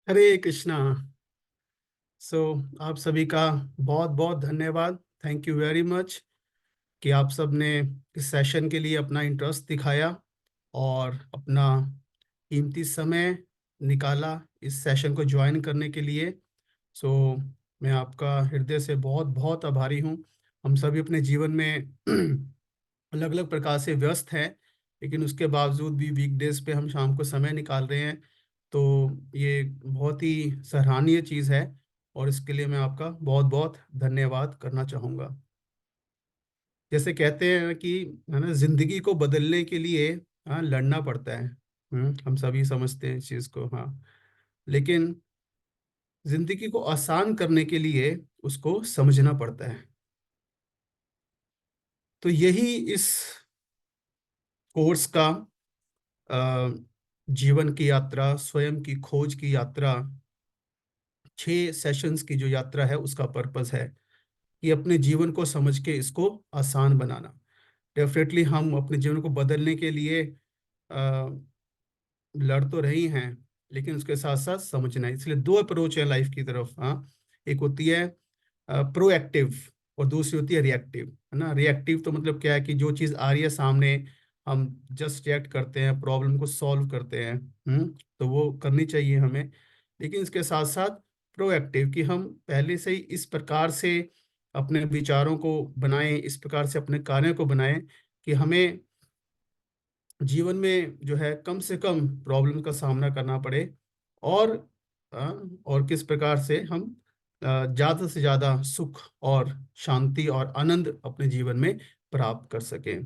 हरे कृष्णा। सो आप सभी का बहुत बहुत धन्यवाद। थैंक यू वेरी मच कि आप सब ने इस सेशन के लिए अपना इंटरेस्ट दिखाया और अपना कीमती समय निकाला इस सेशन को ज्वाइन करने के लिए। सो मैं आपका हृदय से बहुत बहुत आभारी हूँ। हम सभी अपने जीवन में अलग अलग प्रकार से व्यस्त हैं, लेकिन उसके बावजूद भी वीकडेज पे हम शाम को समय निकाल रहे हैं। तो ये बहुत ही सराहनीय चीज़ है और इसके लिए मैं आपका बहुत बहुत धन्यवाद करना चाहूँगा। जैसे कहते हैं कि है ना, जिंदगी को बदलने के लिए लड़ना पड़ता है। हम सभी समझते हैं इस चीज़ को। हाँ, लेकिन जिंदगी को आसान करने के लिए उसको समझना पड़ता है। तो यही इस कोर्स का अ, जीवन की यात्रा, स्वयं की खोज की यात्रा, 6 सेशंस की जो यात्रा है उसका पर्पस है कि अपने जीवन को समझ के इसको आसान बनाना। डेफिनेटली हम अपने जीवन को बदलने के लिए अ, लड़ तो रही हैं, लेकिन उसके साथ साथ समझना है। इसलिए दो अप्रोच है लाइफ की तरफ। हाँ, एक होती है प्रोएक्टिव और दूसरी होती है रिएक्टिव। है ना, रिएक्टिव तो मतलब क्या है कि जो चीज़ आ रही है सामने, हम जस्ट रिएक्ट करते हैं, प्रॉब्लम को सॉल्व करते हैं। तो वो करनी चाहिए हमें। लेकिन इसके साथ साथ प्रोएक्टिव कि हम पहले से ही इस प्रकार से अपने विचारों को बनाएं, इस प्रकार से अपने कार्यों को बनाएं कि हमें जीवन में जो है कम से कम प्रॉब्लम का सामना करना पड़े। और अ, और किस प्रकार से हम ज्यादा से ज्यादा सुख और शांति और आनंद अपने जीवन में प्राप्त कर सकें।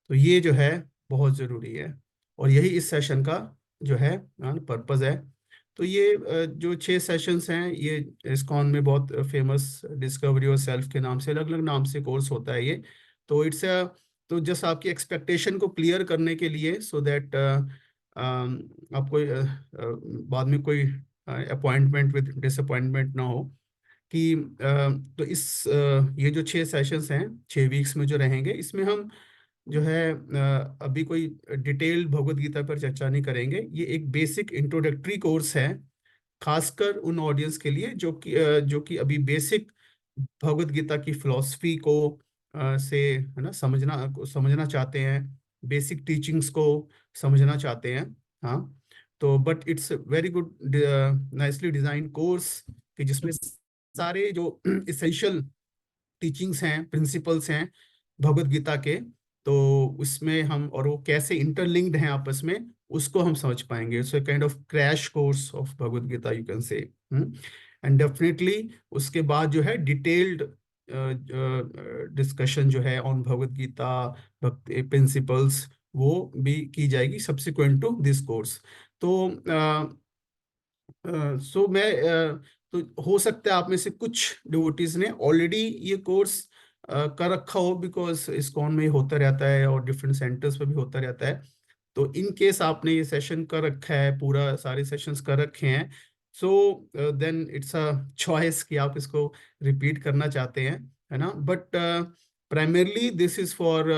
तो ये जो है बहुत जरूरी है और यही इस सेशन का जो है पर्पस है। तो ये जो 6 सेशंस हैं, ये इस्कॉन में बहुत फेमस डिस्कवरी और सेल्फ के नाम से, अलग अलग नाम से कोर्स होता है ये। तो इट्स अ तो जस्ट आपकी एक्सपेक्टेशन को क्लियर करने के लिए, सो दैट आपको बाद में कोई अपॉइंटमेंट विद डिसअपॉइंटमेंट ना हो कि तो ये जो 6 सेशंस हैं, 6 वीक्स में जो रहेंगे, इसमें हम जो है अभी कोई डिटेल्ड भगवत गीता पर चर्चा नहीं करेंगे। ये एक बेसिक इंट्रोडक्टरी कोर्स है, खासकर उन ऑडियंस के लिए जो कि अभी बेसिक भगवत गीता की फिलॉसफी को से है ना समझना चाहते हैं, बेसिक टीचिंग्स को समझना चाहते हैं। हाँ, तो but it's very good, nicely design course कि जिसमें सारे जो इसेंशियल टीचिंग्स हैं, प्रिंसिपल्स हैं भगवत गीता के, तो उसमें हम और वो कैसे इंटरलिंक्ड हैं आपस में, उसको हम समझ पाएंगे। So kind of crash course of Bhagavad Gita you can say. And definitely उसके बाद जो है डिटेल्ड डिस्कशन जो है ऑन भगवत गीता, भक्ति प्रिंसिपल्स, वो भी की जाएगी सब्सिक्वेंट टू दिस कोर्स। तो सो मैं तो हो सकता है आप में से कुछ डिवोटीज ने ऑलरेडी ये कोर्स कर रखा हो, बिकॉज इस्कॉन में होता रहता है और डिफरेंट सेंटर्स पे भी होता रहता है। तो इन केस आपने ये सेशन कर रखा है, पूरा सारे सेशंस कर रखे हैं, so then it's a choice कि आप इसको रिपीट करना चाहते हैं, है ना। But primarily this is for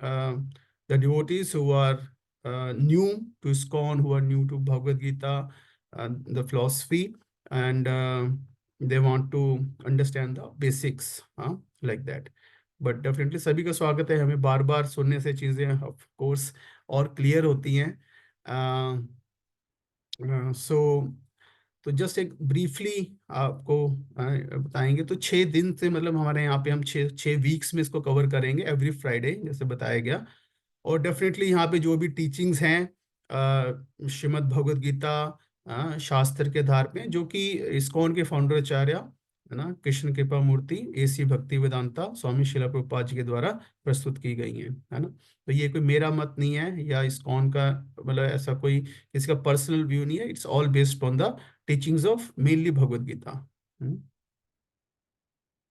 the devotees who are new to ISKCON, who are new to Bhagavad Gita, the philosophy, and they want to understand the basics, like that. But definitely सभी का स्वागत है। हमें बार बार सुनने से चीज़ें ऑफ कोर्स और क्लियर होती हैं। सो तो जस्ट एक ब्रीफली आपको बताएंगे। तो 6 दिन से मतलब हमारे यहाँ पे हम छः छः वीक्स में इसको कवर करेंगे, एवरी फ्राइडे जैसे बताया गया। और डेफिनेटली यहाँ पे जो भी टीचिंग्स हैं श्रीमद् भगवद गीता शास्त्र के आधार पे, जो कि इस्कॉन के फाउंडर आचार्य है ना कृष्ण कृपा मूर्ति एसी भक्ति वेदांता स्वामी शिला प्रभुपाद जी के द्वारा प्रस्तुत की गई हैं, है ना। तो ये कोई मेरा मत नहीं है या इस्कॉन का, मतलब ऐसा कोई किसी का पर्सनल व्यू नहीं है। It's all based on the teachings of mainly Bhagavad Gita.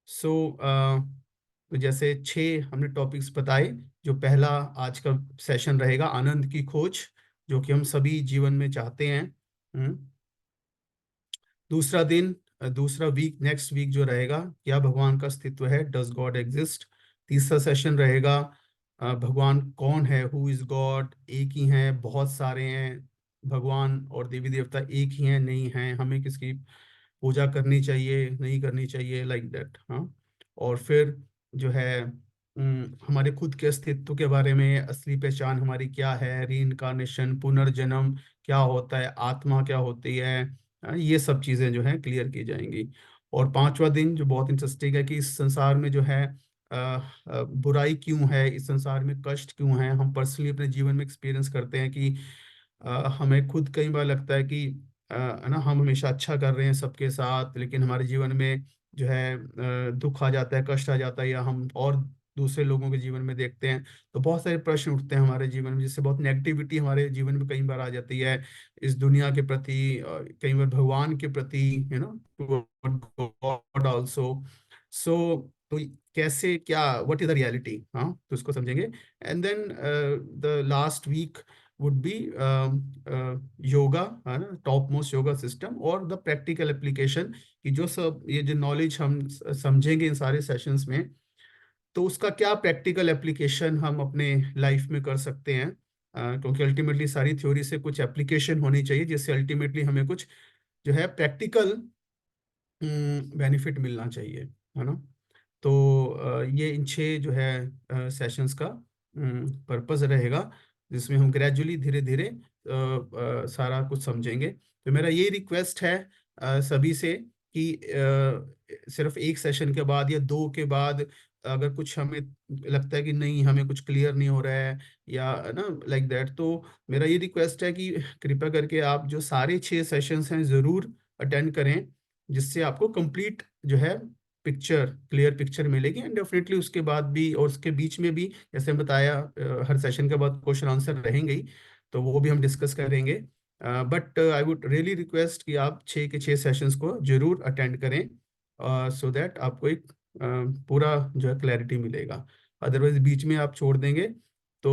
So तो जैसे 6 हमने टॉपिक्स बताए। जो पहला आज का सेशन रहेगा आनंद की खोज, जो कि हम सभी जीवन में चाहते हैं। दूसरा दिन, दूसरा वीक, नेक्स्ट वीक जो रहेगा, क्या भगवान का अस्तित्व है, डज गॉड एग्जिस्ट। तीसरा सेशन रहेगा भगवान कौन है, हु इज गॉड, एक ही हैं बहुत सारे हैं, भगवान और देवी देवता एक ही हैं नहीं हैं, हमें किसकी पूजा करनी चाहिए नहीं करनी चाहिए, लाइक दैट। हाँ। और फिर जो है हमारे खुद के अस्तित्व के बारे में, असली पहचान हमारी क्या है, रीइंकारनेशन, पुनर्जन्म क्या होता है, आत्मा क्या होती है, ये सब चीजें जो है क्लियर की जाएंगी। और पांचवा दिन जो बहुत इंटरेस्टिंग है कि इस संसार में जो है बुराई क्यों है, इस संसार में कष्ट क्यों है। हम पर्सनली अपने जीवन में एक्सपीरियंस करते हैं कि हमें खुद कई बार लगता है कि है ना, हम हमेशा अच्छा कर रहे हैं सबके साथ, लेकिन हमारे जीवन में जो है दुख आ जाता है, कष्ट आ जाता है, या हम और दूसरे लोगों के जीवन में देखते हैं तो बहुत सारे प्रश्न उठते हैं हमारे जीवन में, जिससे बहुत नेगेटिविटी हमारे जीवन में कई बार आ जाती है, इस दुनिया के प्रति, कई बार भगवान के प्रति, यू नो, गॉड आल्सो। सो तो कैसे क्या, व्हाट इज द रियलिटी, हाँ, तो इसको समझेंगे। And then the last week would be yoga, है ना, टॉप मोस्ट योगा सिस्टम और द प्रैक्टिकल एप्लीकेशन, कि जो सब ये जो नॉलेज हम समझेंगे इन सारे सेशंस में, तो उसका क्या प्रैक्टिकल एप्लीकेशन हम अपने लाइफ में कर सकते हैं। क्योंकि अल्टीमेटली सारी थ्योरी से कुछ एप्लीकेशन होनी चाहिए, जिससे अल्टीमेटली हमें कुछ जो है प्रैक्टिकल बेनिफिट मिलना चाहिए, है ना। तो ये इन 6 जो है सेशंस का पर्पस रहेगा, जिसमें हम ग्रेजुअली धीरे धीरे सारा कुछ समझेंगे। तो मेरा ये रिक्वेस्ट है सभी से कि सिर्फ एक सेशन के बाद या दो के बाद अगर कुछ हमें लगता है कि नहीं, हमें कुछ क्लियर नहीं हो रहा है या ना, लाइक दैट, तो मेरा ये रिक्वेस्ट है कि कृपया करके आप जो सारे 6 सेशंस हैं ज़रूर अटेंड करें, जिससे आपको कंप्लीट जो है पिक्चर, क्लियर पिक्चर मिलेगी। एंड डेफिनेटली उसके बाद भी और उसके बीच में भी, जैसे मैं बताया, हर सेशन के बाद क्वेश्चन आंसर रहेंगे ही, तो वो भी हम डिस्कस करेंगे। But I would really request कि आप 6 के 6 सेशंस को जरूर अटेंड करें, सो दैट आपको एक पूरा जो है क्लैरिटी मिलेगा। अदरवाइज बीच में आप छोड़ देंगे तो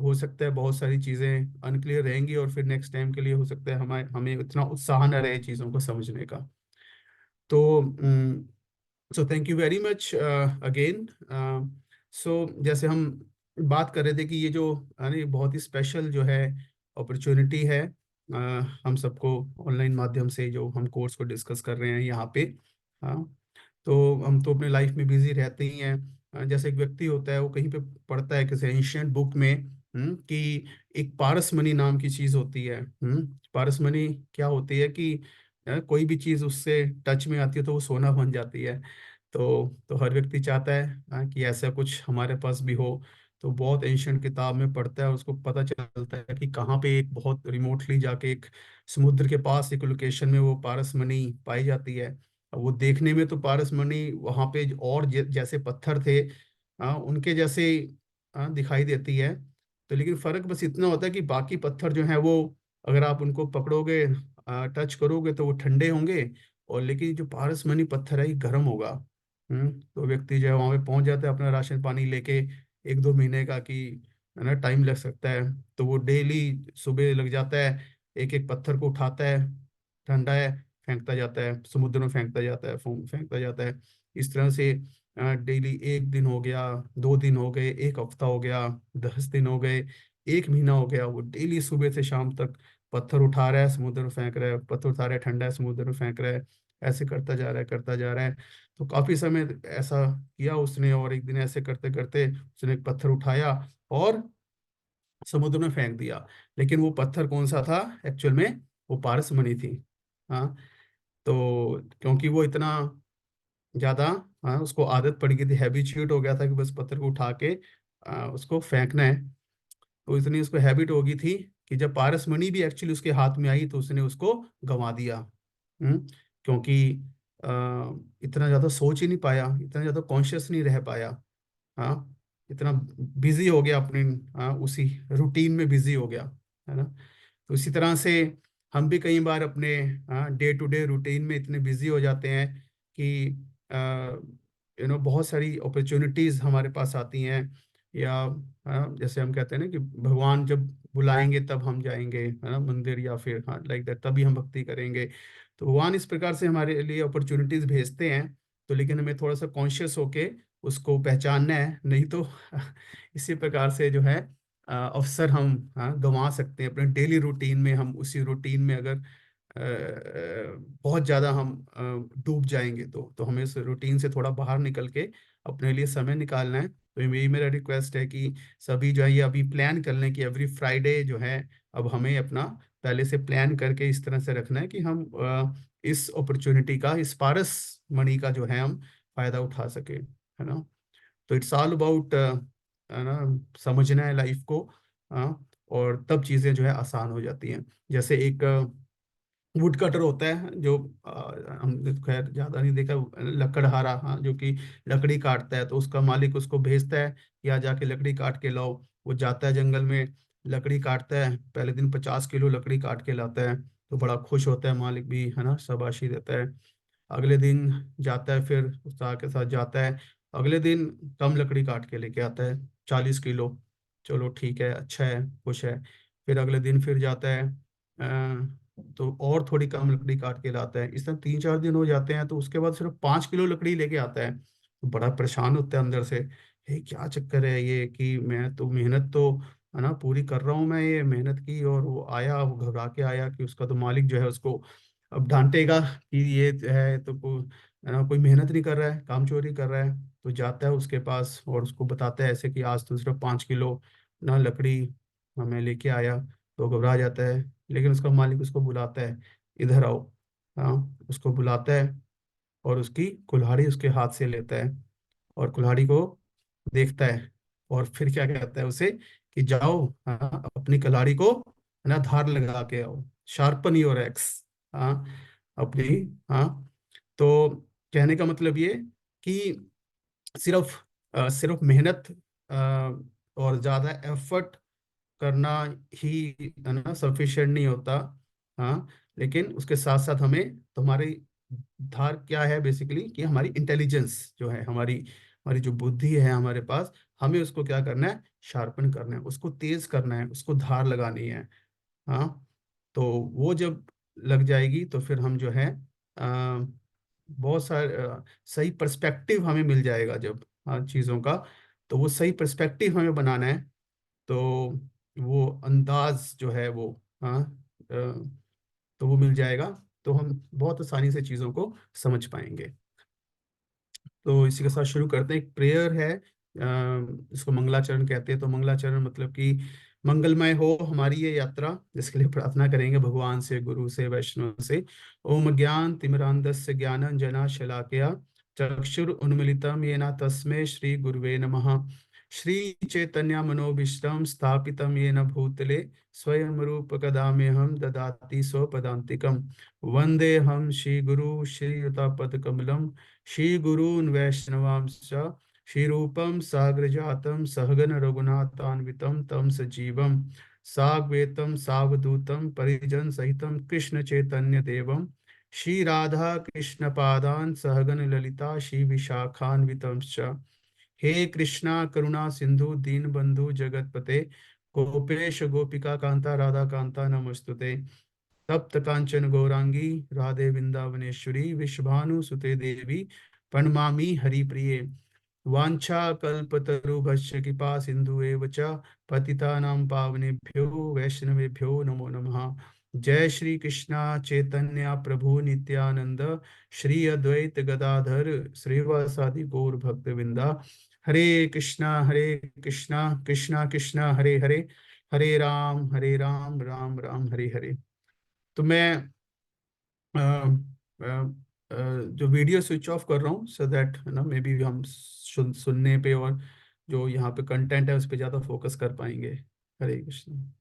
हो सकता है बहुत सारी चीज़ें अनक्लियर रहेंगी, और फिर नेक्स्ट टाइम के लिए हो सकता है हमें हमें इतना उत्साह न रहे चीज़ों को समझने का। तो so thank you very much again. So जैसे हम बात कर रहे थे कि ये जो ये बहुत ही स्पेशल जो है अपॉर्चुनिटी है, हम सबको ऑनलाइन माध्यम से जो हम कोर्स को डिस्कस कर रहे हैं यहाँ पे। हाँ। तो हम तो अपने लाइफ में बिजी रहते ही हैं। जैसे एक व्यक्ति होता है, वो कहीं पे पढ़ता है किसी एंशियंट बुक में, कि एक पारसमणि नाम की चीज होती है। पारसमणि क्या होती है कि कोई भी चीज उससे टच में आती है तो वो सोना बन जाती है। तो हर व्यक्ति चाहता है कि ऐसा कुछ हमारे पास भी हो। तो बहुत एंशियंट किताब में पढ़ता है, उसको पता चलता है कि कहाँ पे एक बहुत रिमोटली जाके एक समुद्र के पास एक लोकेशन में वो पारसमणि पाई जाती है। अब वो देखने में तो पारसमणि वहां पे और जैसे पत्थर थे, उनके जैसे दिखाई देती है। तो लेकिन फर्क बस इतना होता है कि बाकी पत्थर जो है वो, अगर आप उनको पकड़ोगे, टच करोगे तो वो ठंडे होंगे, और लेकिन जो पारसमणि पत्थर है ये गर्म होगा। तो व्यक्ति जो है वहां पे पहुंच जाता है अपना राशन पानी लेके, 1-2 महीने का, कि है ना टाइम लग सकता है। तो वो डेली सुबह लग जाता है, एक एक पत्थर को उठाता है, ठंडा है, फेंकता जाता है समुद्र में, फेंकता जाता है, फेंकता जाता है। इस तरह से डेली 1 दिन हो गया, 2 दिन हो गए, एक हफ्ता हो गया, 10 दिन हो गए, 1 महीना हो गया, वो डेली सुबह से शाम तक पत्थर उठा रहा है, समुद्र में फेंक रहा है, पत्थर उठा रहा है, ठंडा है, समुद्र में फेंक रहा है, ऐसे करता जा रहा है, करता जा रहा है। तो काफी समय ऐसा किया उसने, और एक दिन ऐसे करते करते उसने एक पत्थर उठाया और समुद्र में फेंक दिया। लेकिन वो पत्थर कौन सा था एक्चुअल में? वो पारसमणि थी। हाँ। तो क्योंकि वो इतना ज्यादा, हाँ, उसको आदत पड़ गई थी, हैबिचुएट हो गया था कि बस पत्थर को उठा के उसको फेंकना है। तो इतनी उसको हैबिट हो गई थी कि जब पारसमणि भी एक्चुअली उसके हाथ में आई तो उसने उसको गंवा दिया। क्योंकि अ, इतना ज्यादा सोच ही नहीं पाया, इतना ज्यादा कॉन्शियस नहीं रह पाया। हाँ। इतना बिजी हो गया अपने, हाँ, उसी रूटीन में बिजी हो गया, है ना। तो इसी तरह से हम भी कई बार अपने डे टू डे रूटीन में इतने बिजी हो जाते हैं कि बहुत सारी अपॉर्चुनिटीज हमारे पास आती हैं, या जैसे हम कहते हैं ना कि भगवान जब बुलाएंगे तब हम जाएंगे, है ना, मंदिर, या फिर हाँ लाइक दैट, तभी हम भक्ति करेंगे। तो भगवान इस प्रकार से हमारे लिए अपॉर्चुनिटीज भेजते हैं। तो लेकिन हमें थोड़ा सा कॉन्शियस होके उसको पहचानना है, नहीं तो इसी प्रकार से जो है अवसर हम गंवा सकते हैं अपने डेली रूटीन में। हम उसी रूटीन में अगर बहुत ज़्यादा हम डूब जाएंगे तो हमें उस रूटीन से थोड़ा बाहर निकल के अपने लिए समय निकालना है। तो यही मेरा रिक्वेस्ट है कि सभी जो है ये अभी प्लान कर लें कि एवरी फ्राइडे जो है अब हमें अपना पहले से प्लान करके इस तरह से रखना है कि हम इस अपॉर्चुनिटी का, इस पारस मणि का जो है हम फायदा उठा सके, है ना। तो इट्स ऑल अबाउट है ना, समझना है लाइफ को। और तब चीज़ें जो है आसान हो जाती हैं। जैसे एक वुड कटर होता है जो हमने तो खैर ज्यादा नहीं देखा, लकड़हारा, हाँ, जो कि लकड़ी काटता है। तो उसका मालिक उसको भेजता है कि आ जाके लकड़ी काट के लाओ। वो जाता है जंगल में, लकड़ी काटता है, पहले दिन 50 किलो लकड़ी काट के लाता है। तो बड़ा खुश होता है मालिक भी, है ना, शाबाशी देता है। अगले दिन जाता है, फिर उत्साह के साथ जाता है। अगले दिन कम लकड़ी काट के लेके आता है, 40 किलो। चलो ठीक है, अच्छा है, खुश है। फिर अगले दिन फिर जाता है, तो और थोड़ी कम लकड़ी काट के लाता है। इस तरह 3-4 दिन हो जाते हैं, तो उसके बाद सिर्फ 5 किलो लकड़ी लेके आता है। तो बड़ा परेशान होता है अंदर से, हे क्या चक्कर है ये, कि मैं तो मेहनत तो, है ना, पूरी कर रहा हूँ मैं, ये मेहनत की, और वो आया, वो घबरा के आया कि उसका तो मालिक जो है उसको अब डांटेगा कि ये है तो है ना, कोई मेहनत नहीं कर रहा है, काम चोरी कर रहा है। तो जाता है उसके पास और उसको बताता है ऐसे कि आज तो सिर्फ 5 किलो ना लकड़ी मैं लेके आया। तो घबरा जाता है, लेकिन उसका मालिक उसको बुलाता है, इधर आओ। हाँ, उसको बुलाता है और उसकी कुल्हाड़ी उसके हाथ से लेता है और कुल्हाड़ी को देखता है। और फिर क्या कहता है उसे कि जाओ, हाँ, अपनी कुल्हाड़ी को, है ना, धार लगा के आओ, शार्पन योर एक्स। हाँ, अपनी, हाँ। तो कहने का मतलब ये कि सिर्फ सिर्फ मेहनत और ज्यादा एफर्ट करना ही, है ना, सफिशिएंट नहीं होता। हाँ, लेकिन उसके साथ साथ हमें, तुम्हारी धार क्या है बेसिकली, कि हमारी इंटेलिजेंस जो है, हमारी हमारी जो बुद्धि है हमारे पास, हमें उसको क्या करना है, शार्पन करना है, उसको तेज करना है, उसको धार लगानी है। हाँ, तो वो जब लग जाएगी तो फिर हम जो है बहुत सारे सही पर्सपेक्टिव हमें मिल जाएगा जब, हाँ, चीज़ों का। तो वो सही पर्सपेक्टिव हमें बनाना है। तो वो अंदाज जो है वो, हाँ, तो वो मिल जाएगा। तो हम बहुत आसानी से चीज़ों को समझ पाएंगे। तो इसी के साथ शुरू करते हैं। एक प्रेयर है, इसको मंगलाचरण कहते हैं। तो मंगलाचरण मतलब कि मंगलमय हो हमारी ये यात्रा, जिसके लिए प्रार्थना करेंगे भगवान से, गुरु से, वैष्णव से। ओम ज्ञान तिमिरांधस्य ज्ञानांजना शलाकया चक्षुर उन्मिलितम येन तस्मै श्री गुरुवे नमः। श्री चैतन्य मनोभीष्टं स्थापितं येन भूतले स्वयं रूप कदा मह्यं ददाति स्वपदान्तिकम्। वन्देऽहं श्रीगुरु श्रीयुतापदकमलं श्रीगुरून् वैष्णवांश्च श्रीरूपं साग्रजातं सहगण रघुनाथान्वितं तं सजीवं साग्वेतं सावधूतं परिजन सहितं कृष्ण चैतन्य देवं श्री राधा कृष्ण पादान् सहगण ललिता श्री विशाखान्वितं च। हे कृष्णा करुणा सिंधु दीन बंधु जगतपते गोपेश गोपिका कांता राधा कांता नमस्तुते। तप्त कांचन गौरांगी राधे वृंदावनेश्वरी विश्वभानु सुते देवी प्रणमामि हरिप्रिये। वाञ्छा कल्पतरुभ्यश्च कृपा सिंधु एव च पतितानां पावनेभ्यो वैष्णवेभ्यो नमो नमः। जय श्री कृष्णा चैतन्य प्रभु नित्यानंद श्री अद्वैत गदाधर श्रीवासादि गौर भक्तवृंदा। हरे कृष्णा कृष्णा कृष्णा हरे हरे, हरे राम राम राम हरे हरे। तो मैं अ, अ, जो वीडियो स्विच ऑफ कर रहा हूँ, सो दैट, है ना, मे बी हम सुनने पे और जो यहाँ पे कंटेंट है उस पे ज़्यादा फोकस कर पाएंगे। हरे कृष्ण।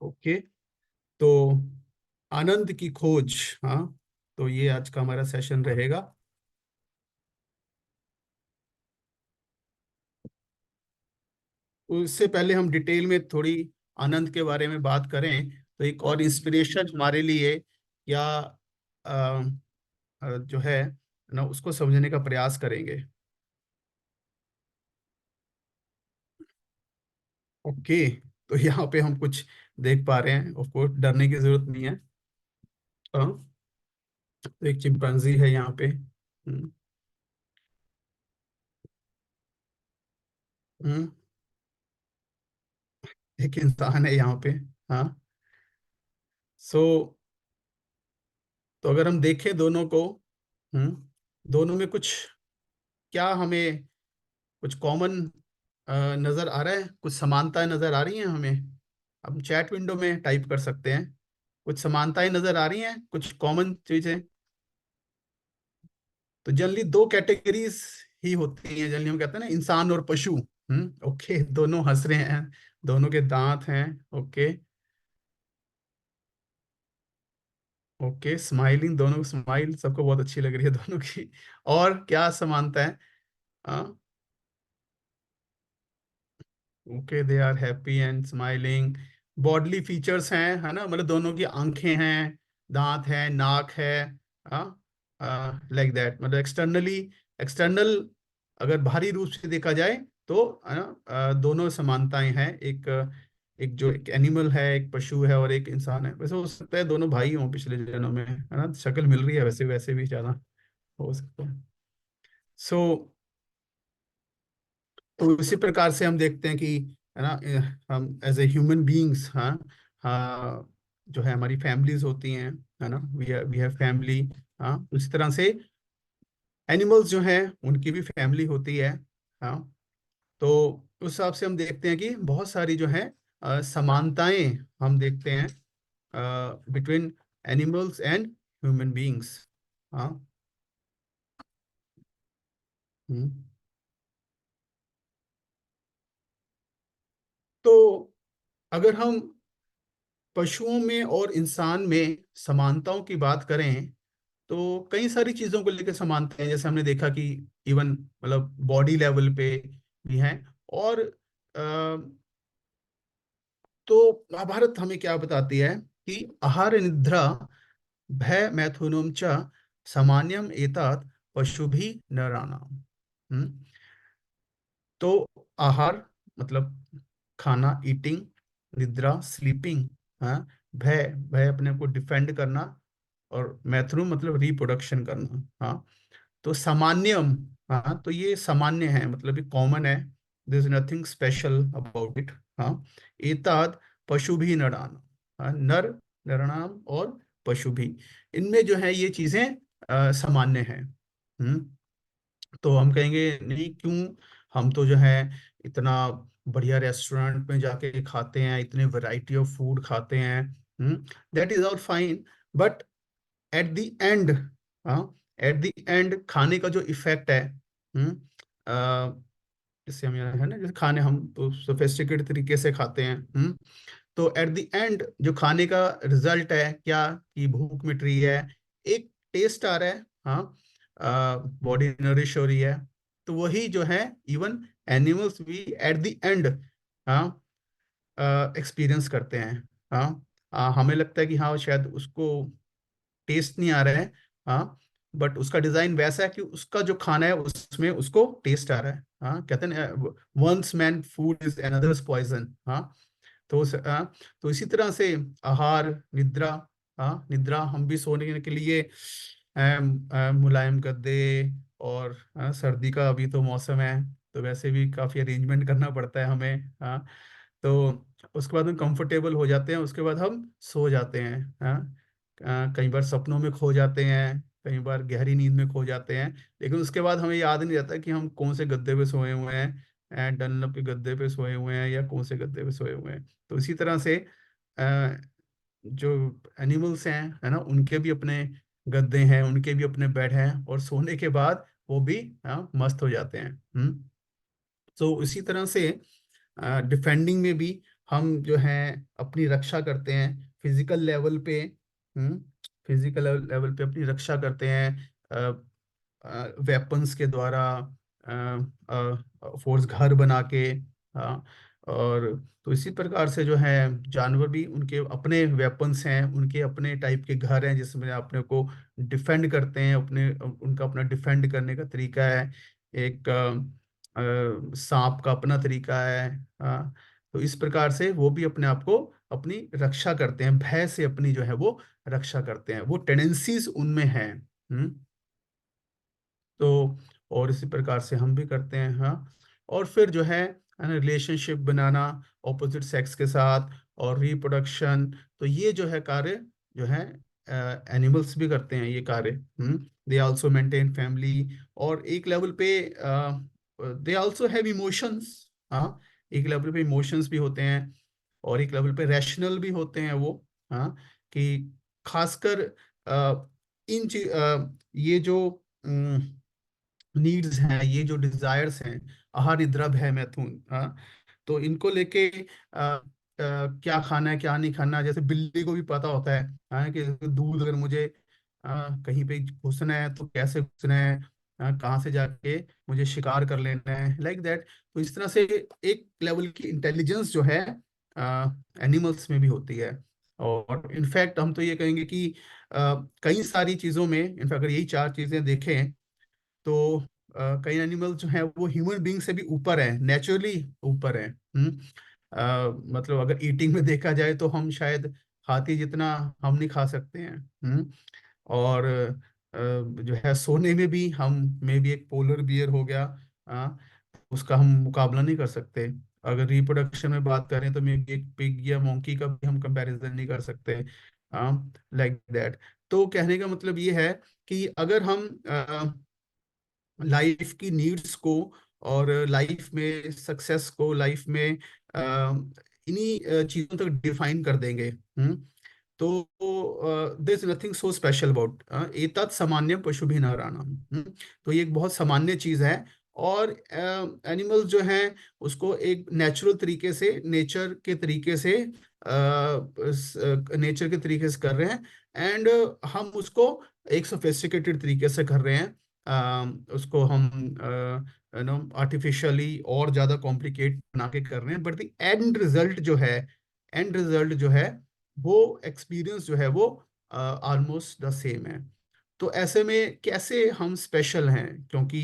ओके, तो आनंद की खोज, हाँ, तो ये आज का हमारा सेशन रहेगा। उससे पहले हम डिटेल में थोड़ी आनंद के बारे में बात करें, तो एक और इंस्पिरेशन हमारे लिए क्या जो है ना, उसको समझने का प्रयास करेंगे। ओके, तो यहाँ पे हम कुछ देख पा रहे हैं, ऑफ कोर्स डरने की जरूरत नहीं है। हाँ, तो एक चिंपैंजी है यहाँ पे। हम्म, एक इंसान है यहाँ पे। हाँ। सो तो अगर हम देखें दोनों को, दोनों में कुछ, क्या हमें कुछ कॉमन नजर आ रहा है, कुछ समानताएं नजर आ रही हैं हमें? हम चैट विंडो में टाइप कर सकते हैं। कुछ समानताएं नजर आ रही हैं, कुछ कॉमन चीजें? तो जनरली दो कैटेगरीज ही होती हैं, जनरली हम कहते हैं ना, इंसान और पशु। ओके, दोनों हंस रहे हैं, दोनों के दांत हैं। ओके। ओके, स्माइलिंग, दोनों की स्माइल सबको बहुत अच्छी लग रही है दोनों की। और क्या समानता है? Okay, they are happy and smiling. Bodily features हैं, है ना, मतलब दोनों की आंखें हैं, दांत हैं, नाक है। लाइक दैट, मतलब एक्सटर्नली, एक्सटर्नल अगर बाहरी रूप से देखा जाए तो, है ना, दोनों समानताएं हैं। एक एक जो एक एनिमल है, एक पशु है, और एक इंसान है। वैसे हो सकता है दोनों भाई हों पिछले जन्म में, है ना, शक्ल मिल रही है वैसे, वैसे भी ज्यादा हो सकता है। सो तो इसी प्रकार से हम देखते हैं कि, है ना, हम एज ए ह्यूमन बीइंग्स, हाँ, हाँ, जो है हमारी फैमिलीज होती हैं, है ना, वी हैव फैमिली। हाँ, उसी तरह से एनिमल्स जो हैं उनकी भी फैमिली होती है। हाँ। तो उस हिसाब से हम देखते हैं कि बहुत सारी जो है समानताएं हम देखते हैं between animals and human beings. हाँ। हम्म। तो अगर हम पशुओं में और इंसान में समानताओं की बात करें, तो कई सारी चीजों को लेकर समानता है। जैसे हमने देखा कि इवन मतलब बॉडी लेवल पे भी है। और तो महाभारत हमें क्या बताती है कि आहार निद्रा भय मैथुनम च सामान्यम एतात पशुभि नराणाम। तो आहार मतलब खाना, ईटिंग, निद्रा स्लीपिंग, हाँ, भय, भय अपने को डिफेंड करना, और मैथुन मतलब रिप्रोडक्शन करना। हाँ। तो सामान्यम, हाँ, तो ये सामान्य है, मतलब ये कॉमन है, this is nothing special about it. हाँ। एताद पशु भी नरान, हाँ, नर, नरनाम और पशु भी, इनमें जो है ये चीजें सामान्य हैं। हम्म। तो हम कहेंगे नहीं, क्यों, हम तो जो है इतना बढ़िया रेस्टोरेंट में जाके खाते हैं, इतने वैरायटी ऑफ फूड खाते हैं। That is our fine. But at the end, हाँ, एट द एंड खाने का जो इफेक्ट है, जैसे हम यहाँ है ना, जैसे खाने हम तो सोफिस्टिकेटेड तरीके से खाते हैं। तो एट द एंड जो खाने का रिजल्ट है क्या, कि भूख मिट रही है, एक टेस्ट आ रहा है, हाँ, बॉडी नरिश हो रही है। तो वही जो है, इवन एनिमल्स भी एट द एंड, हाँ, एक्सपीरियंस करते हैं। हाँ। हमें लगता है कि हाँ शायद उसको टेस्ट नहीं आ रहा है, हाँ, बट उसका डिजाइन वैसा है कि उसका जो खाना है उसमें उसको टेस्ट आ रहा है। हाँ, कहते हैं ना, one's man food is another's poison. हाँ। तो इसी तरह से आहार, निद्रा, हाँ, निद्रा, हम भी सोने के लिए मुलायम गद्दे, और सर्दी का अभी तो मौसम है, तो वैसे भी काफी अरेंजमेंट करना पड़ता है हमें। हाँ। तो उसके बाद हम कंफर्टेबल हो जाते हैं, उसके बाद हम सो जाते हैं। हाँ। कई बार सपनों में खो जाते हैं, कई बार गहरी नींद में खो जाते हैं, लेकिन उसके बाद हमें याद नहीं रहता कि हम कौन से गद्दे पे सोए हुए हैं, डनलप के गद्दे पे सोए हुए हैं या कौन से गद्दे पे सोए हुए हैं। तो इसी तरह से अ, जो एनिमल्स हैं, है ना, उनके भी अपने गद्दे हैं, उनके भी अपने बेड हैं, और सोने के बाद वो भी, हाँ, मस्त हो जाते हैं। तो इसी तरह से डिफेंडिंग में भी हम जो है अपनी रक्षा करते हैं फिजिकल लेवल पे। फिजिकल लेवल पे अपनी रक्षा करते हैं वेपन्स के द्वारा, फोर्स घर बना के। हाँ। और तो इसी प्रकार से जो है जानवर भी, उनके अपने वेपन्स हैं, उनके अपने टाइप के घर हैं जिसमें अपने को डिफेंड करते हैं, अपने उनका अपना डिफेंड करने का तरीका है। एक सांप का अपना तरीका है। हाँ। तो इस प्रकार से वो भी अपने आप को अपनी रक्षा करते हैं, भय से अपनी जो है वो रक्षा करते हैं, वो टेंडेंसीज उनमें हैं। हम्म। तो और इसी प्रकार से हम भी करते हैं, हाँ। और फिर जो है ना, रिलेशनशिप बनाना ऑपोजिट सेक्स के साथ और रिप्रोडक्शन, तो ये जो है कार्य जो है एनिमल्स भी करते हैं ये कार्य। दे आल्सो मेंटेन फैमिली, और एक लेवल पे दे आल्सो हैव इमोशंस। हाँ, एक लेवल पे इमोशंस भी होते हैं, और एक लेवल पे रैशनल भी होते हैं वो। हाँ, कि खासकर ये जो नीड्स हैं, ये जो डिजायर्स हैं, आहार निद्रा भय मैथुन, हाँ, तो इनको लेके क्या खाना है क्या नहीं खाना, जैसे बिल्ली को भी पता होता है, हाँ, कि दूध अगर मुझे कहीं पे घुसना है तो कैसे घुसना है, कहाँ से जाके मुझे शिकार कर लेना है, लाइक दैट। तो इस तरह से एक लेवल की इंटेलिजेंस जो है एनिमल्स में भी होती है। और इनफैक्ट हम तो ये कहेंगे कि कई सारी चीजों में, इनफैक्ट अगर यही चार चीजें देखें तो कई एनिमल जो है वो ह्यूमन बीइंग से भी ऊपर है, नेचुरली ऊपर है। मतलब अगर ईटिंग में देखा जाए तो हम शायद हाथी जितना हम नहीं खा सकते हैं। और जो है सोने में भी हम में भी एक पोलर बियर हो गया, उसका हम मुकाबला नहीं कर सकते। अगर रिप्रोडक्शन में बात करें तो मे बी एक पिग या मोंकी का भी हम कंपैरिजन नहीं कर सकते, लाइक दैट। तो कहने का मतलब ये है कि अगर हम लाइफ की नीड्स को और लाइफ में सक्सेस को, लाइफ में इन्हीं चीजों तक डिफाइन कर देंगे, तो there is nothing so special about एतत् सामान्य पशु भी नारायण। तो ये एक बहुत सामान्य चीज है। और एनिमल्स जो हैं उसको एक नेचुरल तरीके से, नेचर के तरीके से कर रहे हैं, एंड हम उसको एक सोफिस्टिकेटेड तरीके से कर रहे हैं। उसको हम नो आर्टिफिशियली और ज्यादा कॉम्प्लिकेट बना के कर रहे हैं, बट द एंड रिजल्ट जो है वो एक्सपीरियंस जो है वो ऑलमोस्ट द सेम है। तो ऐसे में कैसे हम स्पेशल हैं, क्योंकि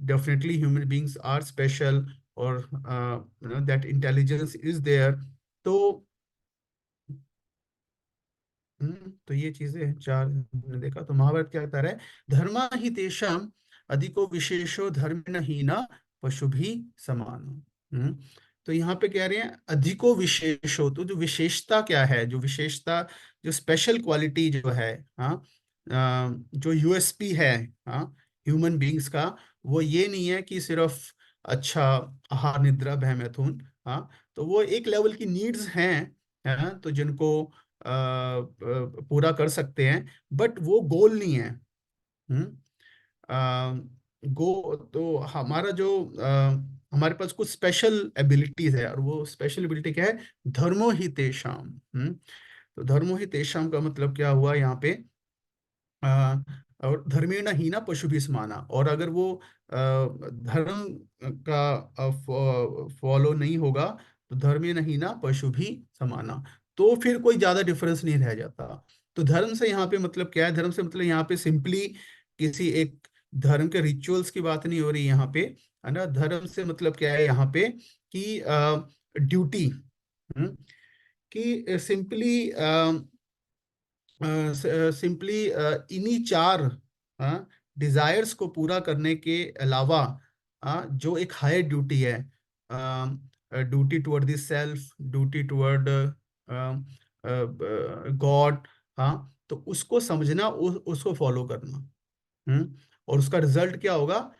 definitely human beings are special, और दैट इंटेलिजेंस इज देयर। तो तो ये चीजें चार हमने देखा। तो महाभारत क्या कहता है, धर्मा ही तेषाम अधिको विशेषो धर्म हीना पशु भी समान। हम्म। तो यहाँ पे कह रहे हैं अधिको विशेषो, तो जो विशेषता क्या है, जो विशेषता, जो स्पेशल क्वालिटी जो है, हाँ, जो यूएसपी है, हाँ, ह्यूमन बीइंग्स का, वो ये नहीं है कि सिर्फ अच्छा आहार निद्रा भय मैथुन, हाँ, तो वो एक लेवल की नीड्स हैं, है ना, तो जिनको पूरा कर सकते हैं, बट वो गोल नहीं है। हम्म। गो तो हमारा जो हमारे पास कुछ स्पेशल एबिलिटीज है, और वो स्पेशल एबिलिटी क्या है, धर्मो ही तेषाम। तो धर्मो ही तेषाम का मतलब क्या हुआ यहाँ पे, आ, और धर्मेण ही ना पशु भी समाना, और अगर वो धर्म का फॉलो नहीं होगा तो धर्मेण ही ना पशु भी समाना, तो फिर कोई ज्यादा डिफरेंस नहीं रह जाता। तो धर्म से यहाँ पे मतलब क्या है, धर्म से मतलब यहाँ पे सिंपली किसी एक धर्म के रिचुअल्स की बात नहीं हो रही यहाँ पे, है ना। धर्म से मतलब क्या है यहाँ पे कि ड्यूटी, कि सिंपली सिंपली इन्हीं चार डिजायर्स को पूरा करने के अलावा जो एक हायर ड्यूटी है, duty toward the self, duty toward God, हाँ, तो उसको समझना, उसको फॉलो करना। और उसका रिजल्ट क्या होगा,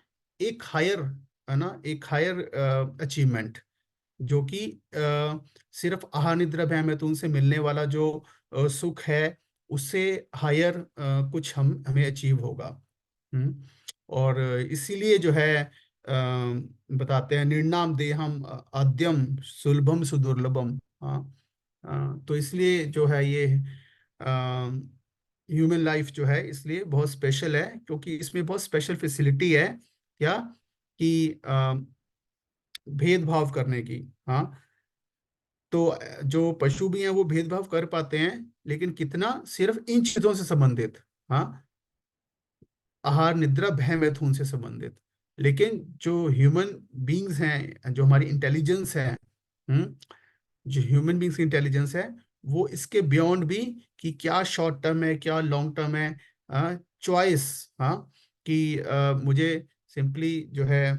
एक हायर, है ना, एक हायर अचीवमेंट, जो कि सिर्फ आहार निद्रा भय मैथुन से मिलने वाला जो सुख है, उससे हायर कुछ हम हमें अचीव होगा। हम्म। और इसीलिए जो है बताते हैं निर्णाम देहम आद्यम सुलभम सुदुर्लभम। हाँ, तो इसलिए जो है ये ह्यूमन लाइफ जो है इसलिए बहुत स्पेशल है, क्योंकि इसमें बहुत स्पेशल फैसिलिटी है, क्या, कि भेदभाव करने की। हाँ, तो जो पशु भी हैं वो भेदभाव कर पाते हैं, लेकिन कितना, सिर्फ इन चीजों से संबंधित, हाँ, आहार निद्रा भय मैथुन से संबंधित। लेकिन जो ह्यूमन बींग्स हैं, जो हमारी इंटेलिजेंस है, हम्म, जो ह्यूमन बींग्स की इंटेलिजेंस है, वो इसके बियॉन्ड भी, कि क्या शॉर्ट टर्म है क्या लॉन्ग टर्म है, चॉइस, हाँ, कि मुझे सिंपली जो है